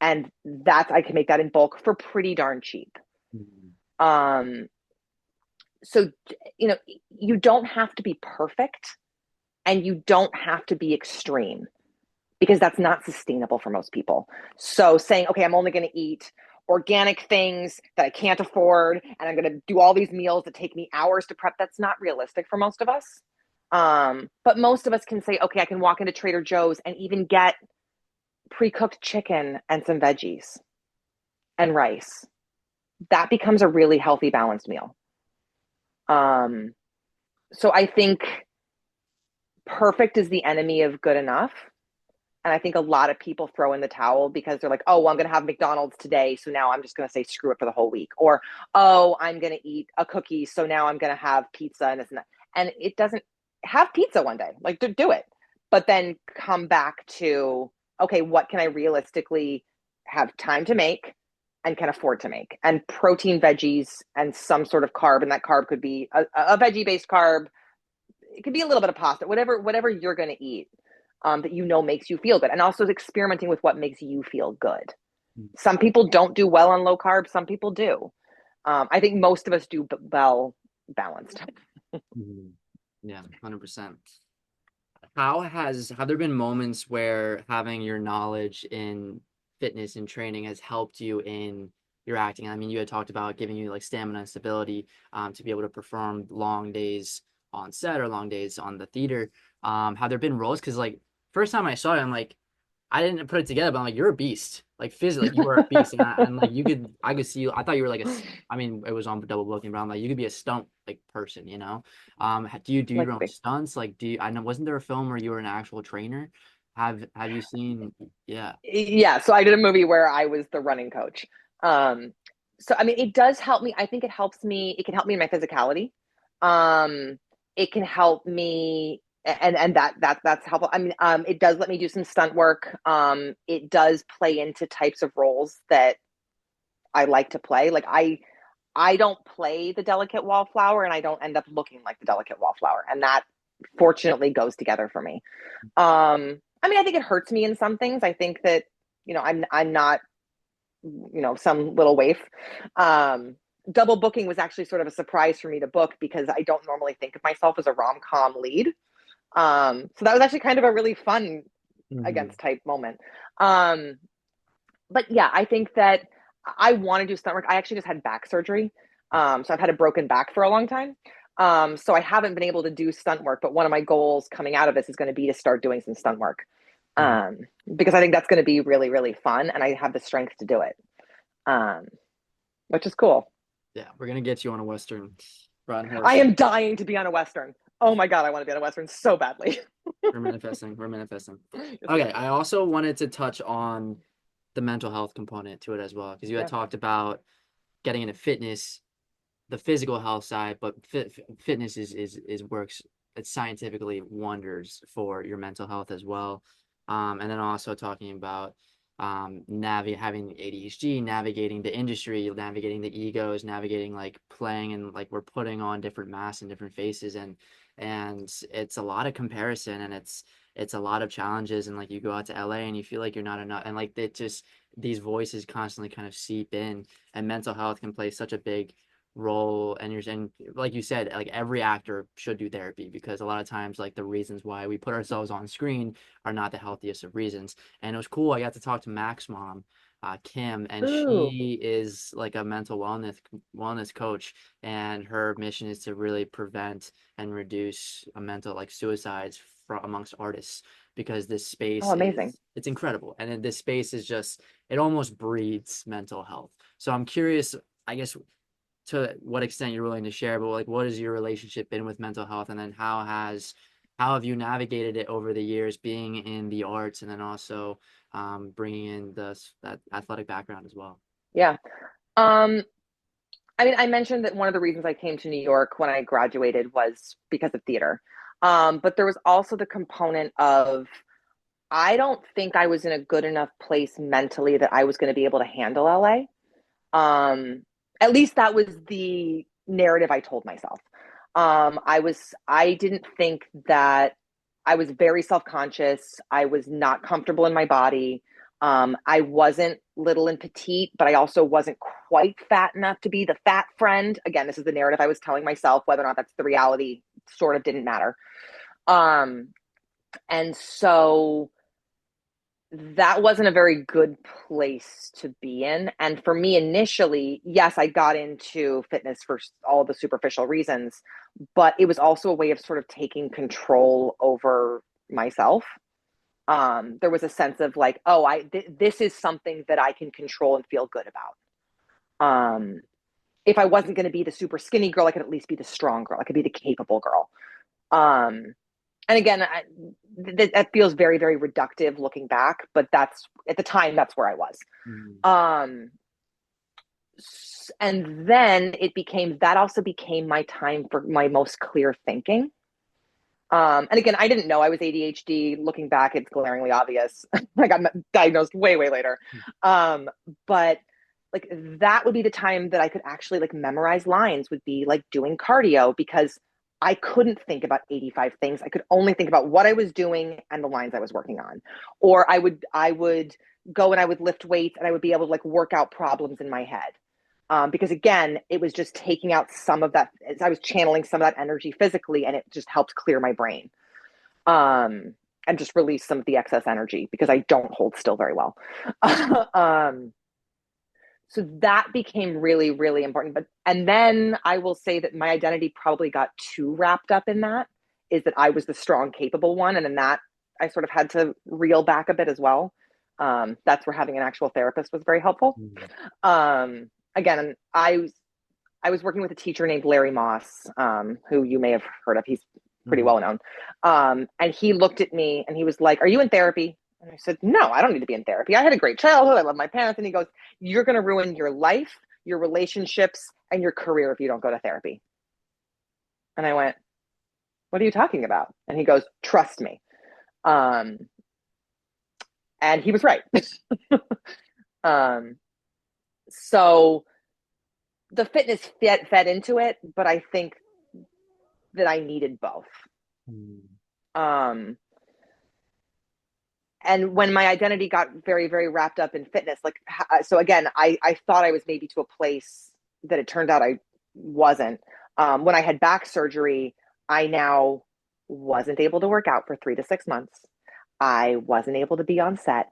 And I can make that in bulk for pretty darn cheap. Mhm. Um, so you don't have to be perfect and you don't have to be extreme because that's not sustainable for most people. So saying, okay, I'm only going to eat organic things that I can't afford and I'm going to do all these meals that take me hours to prep, that's not realistic for most of us. But most of us can say, okay, I can walk into Trader Joe's and even get pre-cooked chicken and some veggies and rice. That becomes a really healthy, balanced meal. Um, so I think perfect is the enemy of good enough. And I think a lot of people throw in the towel because they're like, oh, well, I'm going to have McDonald's today. So now I'm just going to say screw it for the whole week. Or, oh, I'm going to eat a cookie. So now I'm going to have pizza and this and that. And it doesn't have pizza one day, like do it. But then come back to, okay, what can I realistically have time to make and can afford to make? And protein, veggies, and some sort of carb. And that carb could be a veggie based carb. It could be a little bit of pasta, whatever you're going to eat, that makes you feel good, and also experimenting with what makes you feel good. Some people don't do well on low carb. Some people do. I think most of us do well balanced. Mhm. Yeah, 100%. Have there been moments where having your knowledge in fitness and training has helped you in your acting? I mean, you had talked about giving you like stamina and stability, to be able to perform long days on set or long days on the theater. Have there been roles? Because like first time I saw it, I'm like, I didn't put it together, but I'm like, you're a beast. Like physically, like you are a beast, and like I could see you. I thought you were like I mean, it was on double booking, but I'm like, you could be a stunt like person, you know? Do you do Like your to own be. stunts? Like, I know, wasn't there a film where you were an actual trainer? Have you seen? Yeah. Yeah, so I did a movie where I was the running coach. Um, so I mean, it does help me. I think it helps me. It can help me in my physicality. It can help me, and that's helpful. I mean, it does let me do some stunt work. It does play into types of roles that I like to play. Like I don't play the delicate wallflower, and I don't end up looking like the delicate wallflower, and that fortunately goes together for me. I mean, I think it hurts me in some things. I think that I'm not. some little waif. Um, Double booking was actually sort of a surprise for me to book because I don't normally think of myself as a rom-com lead. So that was actually kind of a really fun Mhm. against type moment. Um, but yeah, I think that I want to do stunt work. I actually just had back surgery. So I've had a broken back for a long time. So I haven't been able to do stunt work, but one of my goals coming out of this is going to be to start doing some stunt work. Mhm. Um, because I think that's going to be really, really fun and I have the strength to do it. Um, which is cool. Yeah, we're gonna get you on a Western riding I horse. am dying to be on a Western. Oh my God, I want to be on a Western so badly. We're manifesting. We're manifesting. Yes, we Okay, are. I also wanted to touch on the mental health component to it as well, because you had Yeah. talked about getting into fitness, the physical health side, but fitness is works it's scientifically wonders for your mental health as well. And then also talking about having ADHD, navigating the industry, navigating the egos, navigating like playing and like we're putting on different masks and different faces and it's a lot of comparison and it's a lot of challenges and like you go out to LA and you feel like you're not enough and like it just these voices constantly kind of seep in and mental health can play such a big role and like you said like every actor should do therapy because a lot of times like the reasons why we put ourselves on screen are not the healthiest of reasons and it was cool I got to talk to Mac's mom Kim and Ooh. she is like a mental wellness coach and her mission is to really prevent and reduce mental like suicides from amongst artists because this Oh, space amazing. is it's incredible and then this space is just it almost breeds mental health so I'm curious I guess to what extent you're willing to share, but like what has your relationship been with mental health and then how have you navigated it over the years being in the arts and then also bringing in that athletic background as well. Yeah. Um, I mean, I mentioned that one of the reasons I came to New York when I graduated was because of theater. But there was also the component of I don't think I was in a good enough place mentally that I was going to be able to handle LA. Um, at least that was the narrative I told myself. I didn't think that I was very self-conscious. I was not comfortable in my body. I wasn't little and petite, but I also wasn't quite fat enough to be the fat friend. Again, this is the narrative I was telling myself. Whether or not that's the reality sort of didn't matter. Um, and so that wasn't a very good place to be in. And for me, initially, yes, I got into fitness for all the superficial reasons, but it was also a way of sort of taking control over myself. There was a sense of like, oh, this is something that I can control and feel good about. If I wasn't going to be the super skinny girl, I could at least be the strong girl. I could be the capable girl. Um, and again, that feels very, very reductive looking back, but that's at the time, that's where I was. Mhm. Um, and then that also became my time for my most clear thinking. And again, I didn't know I was ADHD. Looking back, it's glaringly obvious. I got diagnosed way, way later. Um, but like that would be the time that I could actually like memorize lines, would be like doing cardio because I couldn't think about 85 things. I could only think about what I was doing and the lines I was working on. Or I would go and I would lift weights and I would be able to like work out problems in my head. Because again, it was just taking out some of that. I was channeling some of that energy physically, and it just helped clear my brain um, and just release some of the excess energy because I don't hold still very well. um, so that became really, really important. And then I will say that my identity probably got too wrapped up in that, is that I was the strong, capable one, and in that I sort of had to reel back a bit as well. That's where having an actual therapist was very helpful. Mhm. Again, I was working with a teacher named Larry Moss, who you may have heard of. He's pretty Mhm. well known. And he looked at me and he was like, "Are you in therapy?" And I said, "No, I don't need to be in therapy. I had a great childhood. I love my parents." And he goes, "You're going to ruin your life, your relationships, and your career if you don't go to therapy." And I went, "What are you talking about?" And he goes, "Trust me." Um, and he was right. um, so the fitness fed into it, but I think that I needed both. Mhm. Um, and when my identity got very, very wrapped up in fitness, like, so again, I thought I was maybe to a place that it turned out I wasn't. When I had back surgery, I now wasn't able to work out for 3 to 6 months. I wasn't able to be on set.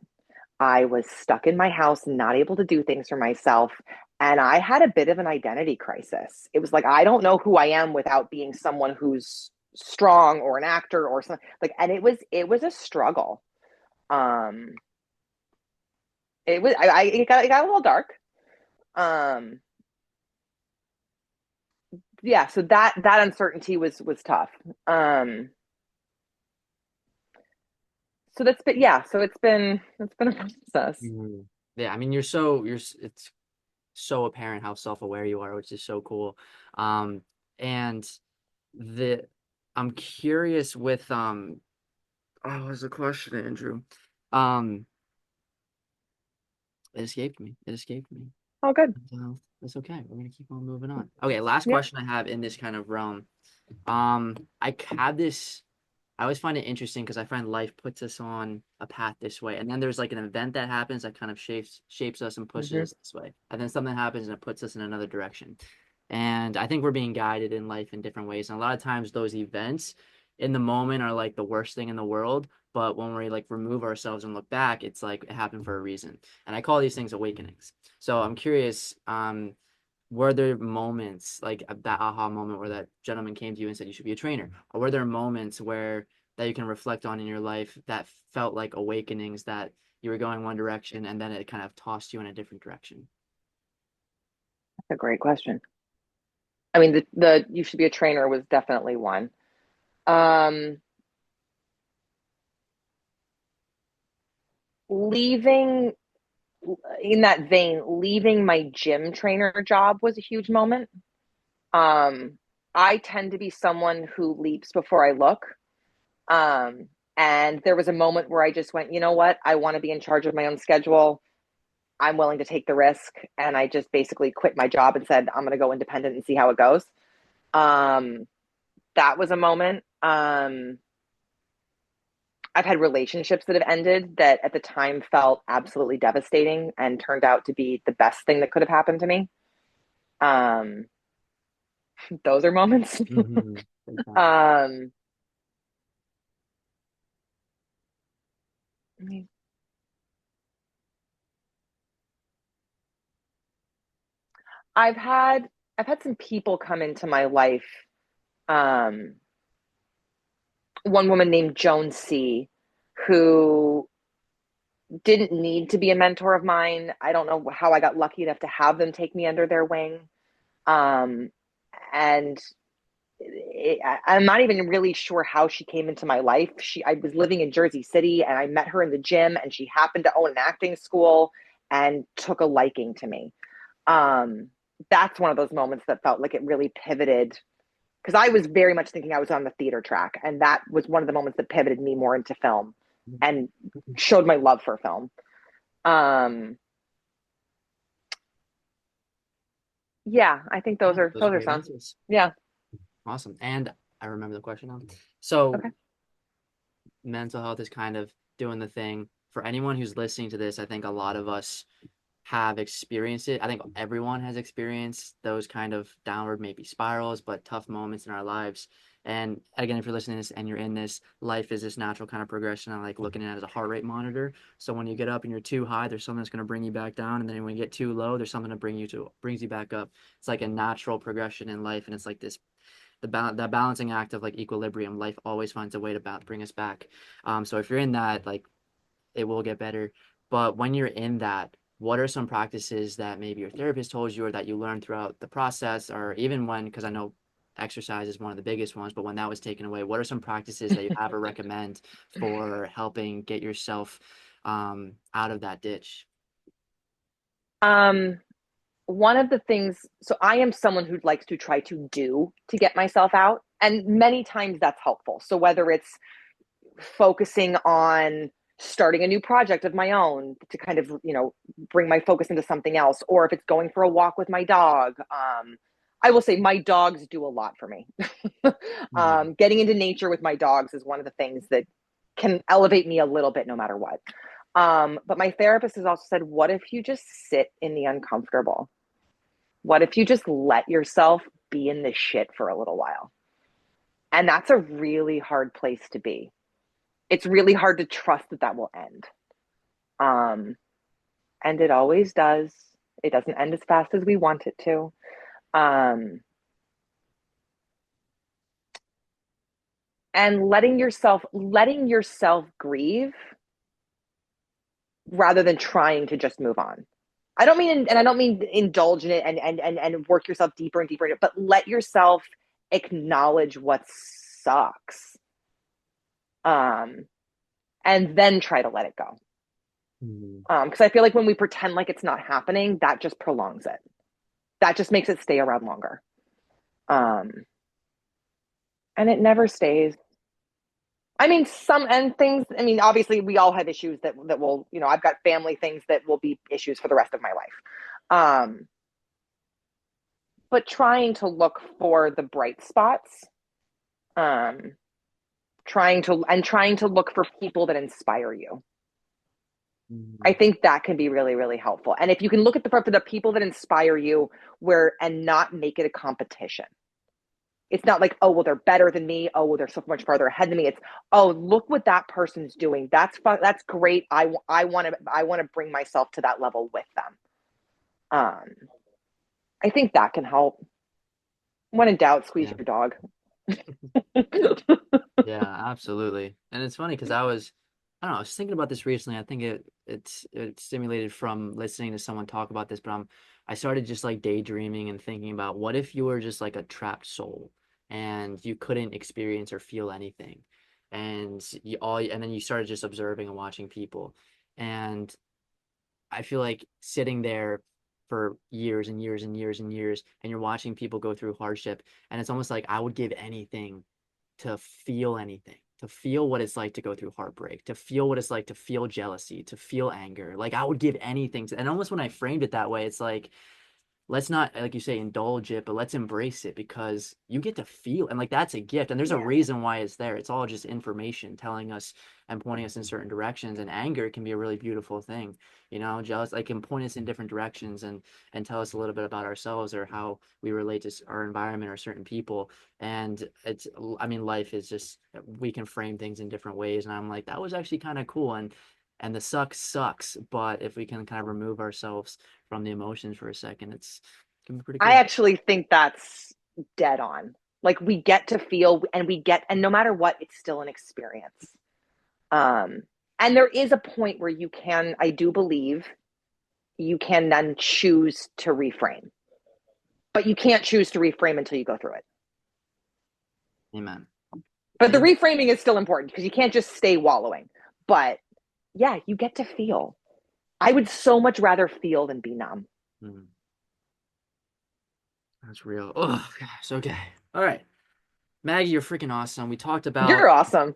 I was stuck in my house, not able to do things for myself. And I had a bit of an identity crisis. It was like, I don't know who I am without being someone who's strong or an actor or something like, and it was a struggle. Um, it got a little dark. Um, yeah, so that uncertainty was tough. So that's been, yeah, so it's been a process. Mhm. Yeah, I mean, it's so apparent how self-aware you are, which is so cool. And the I'm curious with oh, what was the question, Andrew? Um, it escaped me. It escaped me. Oh, good. It's okay. We're gonna keep on moving on. Okay, last Yeah. question I have in this kind of realm. I have this. I always find it interesting because I find life puts us on a path this way, and then there's like an event that happens that kind of shapes us and pushes Hmm. us this way, and then something happens and it puts us in another direction. And I think we're being guided in life in different ways, and a lot of times those events in the moment are like the worst thing in the world, but when we like remove ourselves and look back, it's like it happened for a reason. And I call these things awakenings. So I'm curious, were there moments like that aha moment where that gentleman came to you and said you should be a trainer? Or were there moments where that you can reflect on in your life that felt like awakenings that you were going one direction and then it kind of tossed you in a different direction? That's a great question. I mean, the you should be a trainer was definitely one. Um, Leaving in that vein, leaving my gym trainer job was a huge moment. Um, I tend to be someone who leaps before I look. Um, and there was a moment where I just went, you know what? I want to be in charge of my own schedule. I'm willing to take the risk. And I just basically quit my job and said, I'm going to go independent and see how it goes. Um, that was a moment. I've had relationships that have ended that at the time felt absolutely devastating and turned out to be the best thing that could have happened to me. Um, those are moments. Mm-hmm. Big time. um, I've had I've had some people come into my life. Um, One woman named Joan C, who didn't need to be a mentor of mine. I don't know how I got lucky enough to have them take me under their wing. Um, and I'm not even really sure how she came into my life. I was living in Jersey City and I met her in the gym and she happened to own an acting school and took a liking to me. Um, that's one of those moments that felt like it really pivoted because I was very much thinking I was on the theater track, and that was one of the moments that pivoted me more into film and showed my love for film. Um, yeah, I think those Yeah, are those are those are great some. answers. Yeah. Awesome. And I remember the question now. So Okay. mental health is kind of doing the thing. For anyone who's listening to this, I think a lot of us have experienced it. I think everyone has experienced those kind of downward maybe spirals, but tough moments in our lives. And again, if you're listening to this and you're in this, life is this natural kind of progression. I like looking at it as a heart rate monitor. So when you get up and you're too high, there's something that's going to bring you back down. And then when you get too low, there's something to brings you back up. It's like a natural progression in life. And it's like this that balancing act of like equilibrium. Life always finds a way to bring us back. So if you're in that, like it will get better. But when you're in that, what are some practices that maybe your therapist told you or that you learned throughout the process, or even when, because I know exercise is one of the biggest ones, but when that was taken away, what are some practices that you have or recommend for helping get yourself out of that ditch? Um, One of the things, so I am someone who likes to try to do to get myself out, and many times that's helpful. So whether it's focusing on starting a new project of my own to kind of, bring my focus into something else, or if it's going for a walk with my dog. I will say my dogs do a lot for me. Mhm. Getting into nature with my dogs is one of the things that can elevate me a little bit no matter what. But my therapist has also said, what if you just sit in the uncomfortable? What if you just let yourself be in the shit for a little while? And that's a really hard place to be. It's really hard to trust that that will end. Um, and it always does. It doesn't end as fast as we want it to. Um, and letting yourself grieve rather than trying to just move on. I don't mean indulge in it and work yourself deeper and deeper in it, but let yourself acknowledge what sucks. Um, and then try to let it go. Mhm. Because I feel like when we pretend like it's not happening, that just prolongs it. That just makes it stay around longer. Um, and it never stays. I mean, some and things. I mean, obviously, we all have issues that will. I've got family things that will be issues for the rest of my life. But trying to look for the bright spots. Um, trying to look for people that inspire you. I Mhm. think that can be really, really helpful. And if you can look at the people that inspire you, and not make it a competition. It's not like, oh, well, they're better than me. Oh, well, they're so much farther ahead than me. It's, oh, look what that person's doing. That's fun. That's great. I want to bring myself to that level with them. Um, I think that can help. When in doubt, squeeze Yeah. your dog. Yeah, absolutely. And it's funny because I don't know, I was thinking about this recently. I think it stimulated from listening to someone talk about this, but I started just like daydreaming and thinking about what if you were just like a trapped soul and you couldn't experience or feel anything. And then you started just observing and watching people. And I feel like sitting there for years and years and years and years, and you're watching people go through hardship, and it's almost like I would give anything to feel what it's like to go through heartbreak, to feel what it's like to feel jealousy, to feel anger. Like I would give anything to, and almost when I framed it that way, it's like let's not, like you say, indulge it, but let's embrace it because you get to feel, and like that's a gift, and there's a Yeah. reason why it's there. It's all just information telling us and pointing us in certain directions, and anger can be a really beautiful thing, jealous like can point us in different directions and tell us a little bit about ourselves or how we relate to our environment or certain people. And I mean, life is just, we can frame things in different ways, and I'm like, that was actually kind of cool. And the sucks, but if we can kind of remove ourselves from the emotions for a second, it can be pretty I cool. actually think that's dead on. Like we get to feel and no matter what, it's still an experience. Um, and there is a point where I do believe you can then choose to reframe, but you can't choose to reframe until you go through it. Amen. But the And reframing is still important because you can't just stay wallowing. But yeah, you get to feel. I would so much rather feel than be numb. mm, that's real. Oh gosh. Okay. All right. Maggie, you're freaking awesome. We talked about You're awesome.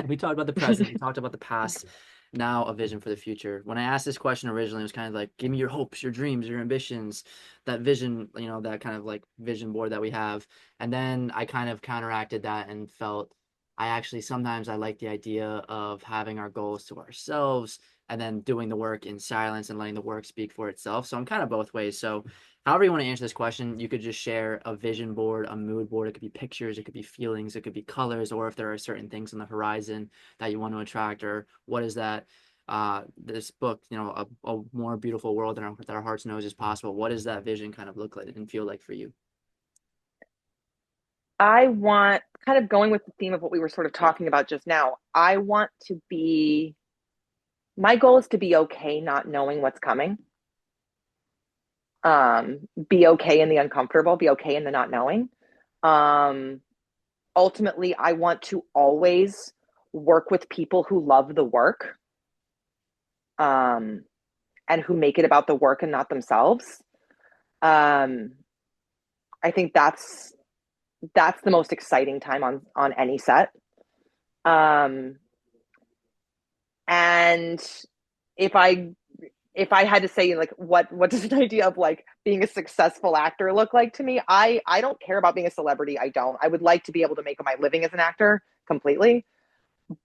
we talked about the present, we talked about the past, now a vision for the future. When I asked this question originally, it was kind of like, give me your hopes, your dreams, your ambitions, that vision, that kind of like vision board that we have. And then I kind of counteracted that and felt I actually sometimes I like the idea of having our goals to ourselves and then doing the work in silence and letting the work speak for itself. So I'm kind of both ways. So however you want to answer this question, you could just share a vision board, a mood board. It could be pictures, it could be feelings, it could be colors, or if there are certain things on the horizon that you want to attract, or what is that this book, a more beautiful world than that our hearts knows is possible. What does that vision kind of look like and feel like for you? I want, kind of going with the theme of what we were sort of talking about just now, my goal is to be okay not knowing what's coming. Be okay in the uncomfortable, be okay in the not knowing. Um, Ultimately, I want to always work with people who love the work, um, and who make it about the work and not themselves. Um, I think that's the most exciting time on any set. Um, and if I if I had to say like what does an idea of like being a successful actor look like to me? I don't care about being a celebrity. I don't. I would like to be able to make my living as an actor completely.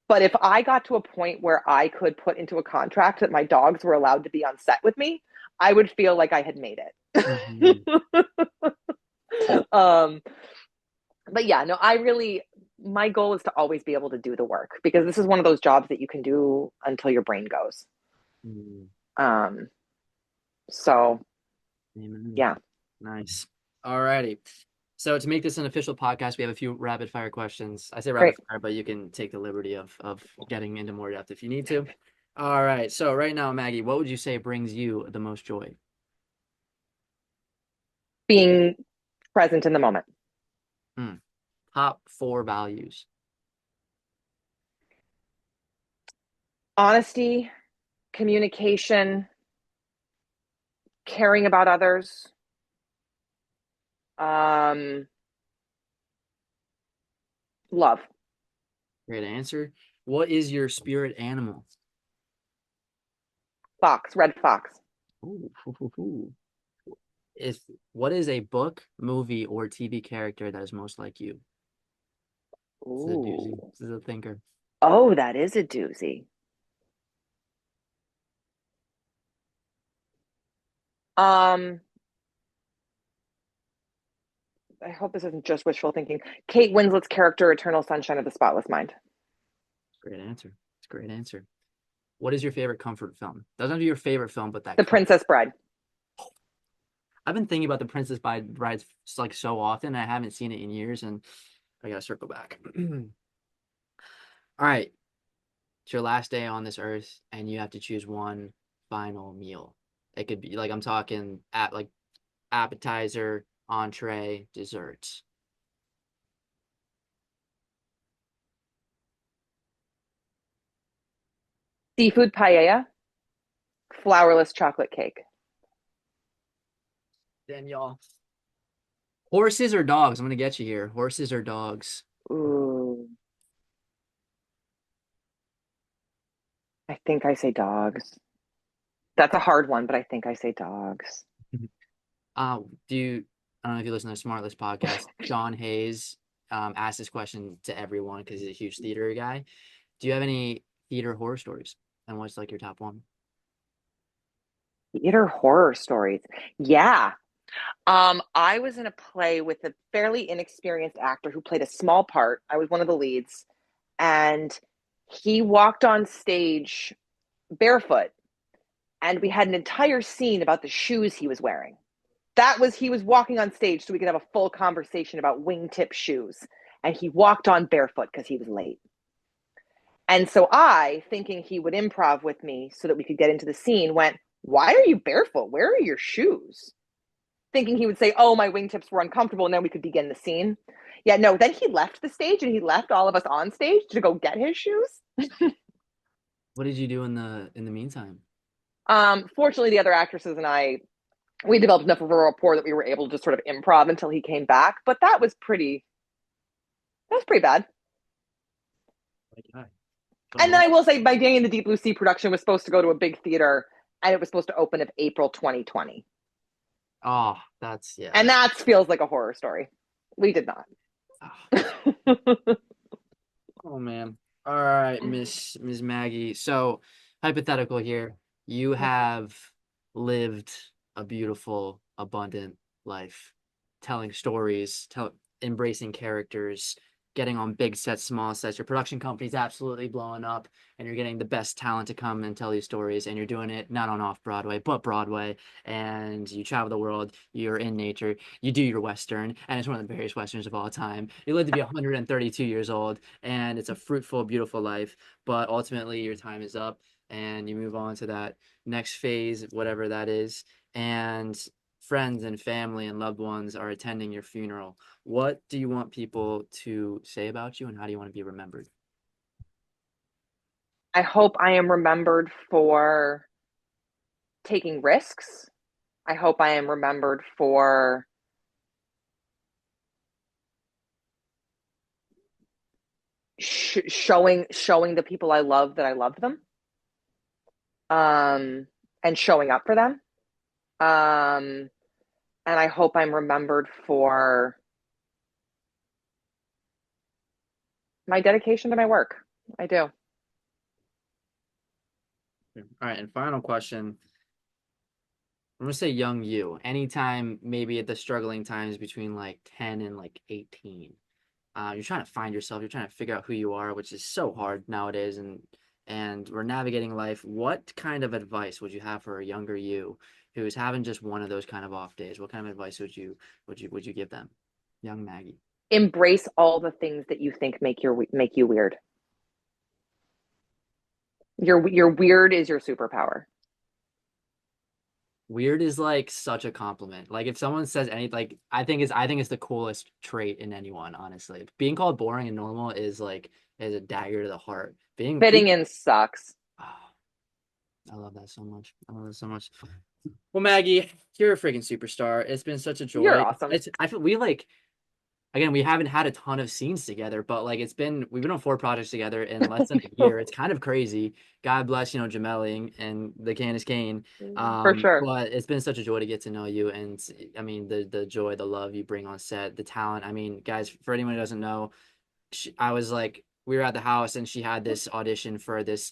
But if I got to a point where I could put into a contract that my dogs were allowed to be on set with me, I would feel like I had made Mhm. it. um, but yeah, no, I really, my goal is to always be able to do the work because this is one of those jobs that you can do until your brain goes. Mm. Um, so Amen. yeah, Nice. All righty. So to make this an official podcast, we have a few rapid fire questions. I say great. rapid fire, but you can take the liberty of getting into more depth if you need to. All right. So right now, Maggie, what would you say brings you the most joy? Being present in the moment. Hmm. Top four values. Honesty, communication, caring about others, um, love. Great answer. What is your spirit animal? Fox, red fox. Ooh, hoo, hoo, hoo. If what is a book, movie, or TV character that is most like you? This is a doozy. Ooh. This is a thinker. Oh, that is a doozy. Um, I hope this isn't just wishful thinking. Kate Winslet's character, Eternal Sunshine of the Spotless Mind. Great answer. It's a great answer. What is your favorite comfort film? Doesn't have to be your favorite film, but that The comfort. Princess Bride. I've been thinking about the Princess Brides like so often. I haven't seen it in years, and I gotta circle back. All right, it's your last day on this earth, and you have to choose one final meal. It could be like I'm talking at like appetizer, entree, desserts. Seafood paella, flourless chocolate cake. Then y'all, horses or dogs? I'm gonna get you here. Horses or dogs? Ooh, I think I say dogs. That's a hard one, but I think I say dogs. Do you? I don't know if you listen to the Smartless podcast. John Hayes asked this question to everyone because he's a huge theater guy. Do you have any theater horror stories? And what's like your top one? Theater horror stories. Yeah. I was in a play with a fairly inexperienced actor who played a small part. I was one of the leads, and he walked on stage barefoot, and we had an entire scene about the shoes he was wearing. That was he was walking on stage so we could have a full conversation about wingtip shoes, and he walked on barefoot because he was late. And so I, thinking he would improv with me so that we could get into the scene, went, "Why are you barefoot? Where are your shoes?" Thinking he would say, "Oh, my wingtips were uncomfortable," and then we could begin the scene. Yeah, no, then he left the stage and he left all of us on stage to go get his shoes. What did you do in the meantime? Fortunately, the other actresses and I, we developed enough of a rapport that we were able to just sort of improv until he came back. But that was pretty bad. Like, hi. What a And then I moment. will say, my Day in the Deep Blue Sea production was supposed to go to a big theater, and it was supposed to open in April 2020. Oh, that's yeah. And that feels like a horror story. We did not. Ah, oh man. All right, Miss Maggie. So hypothetical here. You have lived a beautiful, abundant life, telling stories, embracing characters, getting on big sets, small sets. Your production company's absolutely blowing up, and you're getting the best talent to come and tell these stories, and you're doing it not on off Broadway, but Broadway. And you travel the world, you're in nature, you do your Western, and it's one of the greatest Westerns of all time. You live to be 132 years old, and it's a fruitful, beautiful life. But ultimately, your time is up, and you move on to that next phase, whatever that is. And friends and family and loved ones are attending your funeral. What do you want people to say about you, and how do you want to be remembered? I hope I am remembered for taking risks. I hope I am remembered for showing the people I love that I loved them, um, and showing up for them. Um, and I hope I'm remembered for my dedication to my work. I do. All right, and final question. I'm gonna say young you. Anytime, maybe at the struggling times between like 10 and like 18. You're trying to find yourself. You're trying to figure out who you are, which is so hard nowadays, and we're navigating life. What kind of advice would you have for a younger you who's having just one of those kind of off days? What kind of advice would you give them, young Maggie? Embrace all the things that you think make you weird. Your weird is your superpower. Weird is like such a compliment. Like if someone says anything, like I think it's the coolest trait in anyone, honestly. Being called boring and normal is a dagger to the heart. Being Fitting people in sucks. oh, I love that so much. I love that so much. Well, Maggie, you're a freaking superstar. It's been such a You're joy. awesome. I feel we like again, we haven't had a ton of scenes together, but like we've been on 4 projects together in less than a year. It's kind of crazy. God bless, Jamelli and the Candace Kane. For sure. But it's been such a joy to get to know you, and I mean the joy, the love you bring on set, the talent. I mean, guys, for anyone who doesn't know, I was like, we were at the house and she had this audition for this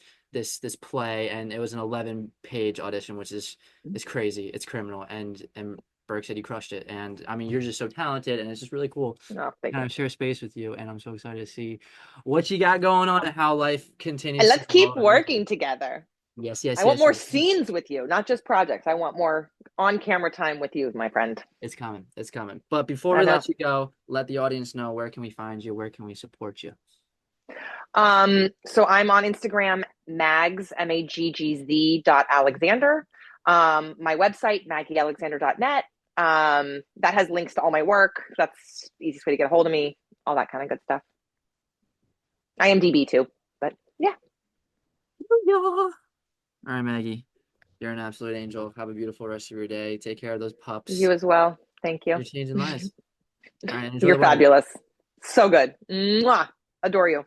play, and it was an 11-page audition, which is crazy. It's criminal, and Burke said you crushed it, and I mean you're just so talented, and it's just really cool No, to thank kind you. of share space with you, and I'm so excited to see what you got going on and how life And continues to let's keep evolve and move working forward. together. Yes, I yes, want yes, more yes, yes. scenes with you, not just projects. I want more on camera time with you, my friend. It's coming. It's coming. But before I we know. let you go, let the audience know where can we find you, where can we support you. So I'm on Instagram, maggz.alexander. My website, maggiealexander.net. That has links to all my work. That's the easiest way to get a hold of me, all that kind of good stuff. IMDb too. But yeah, Yeah. All right, Maggie. You're an absolute angel. Have a beautiful rest of your day. Take care of those pups. you as well. Thank you. You're changing lives. All right, enjoy You're the weather. fabulous. So good. Mwah. Adore you.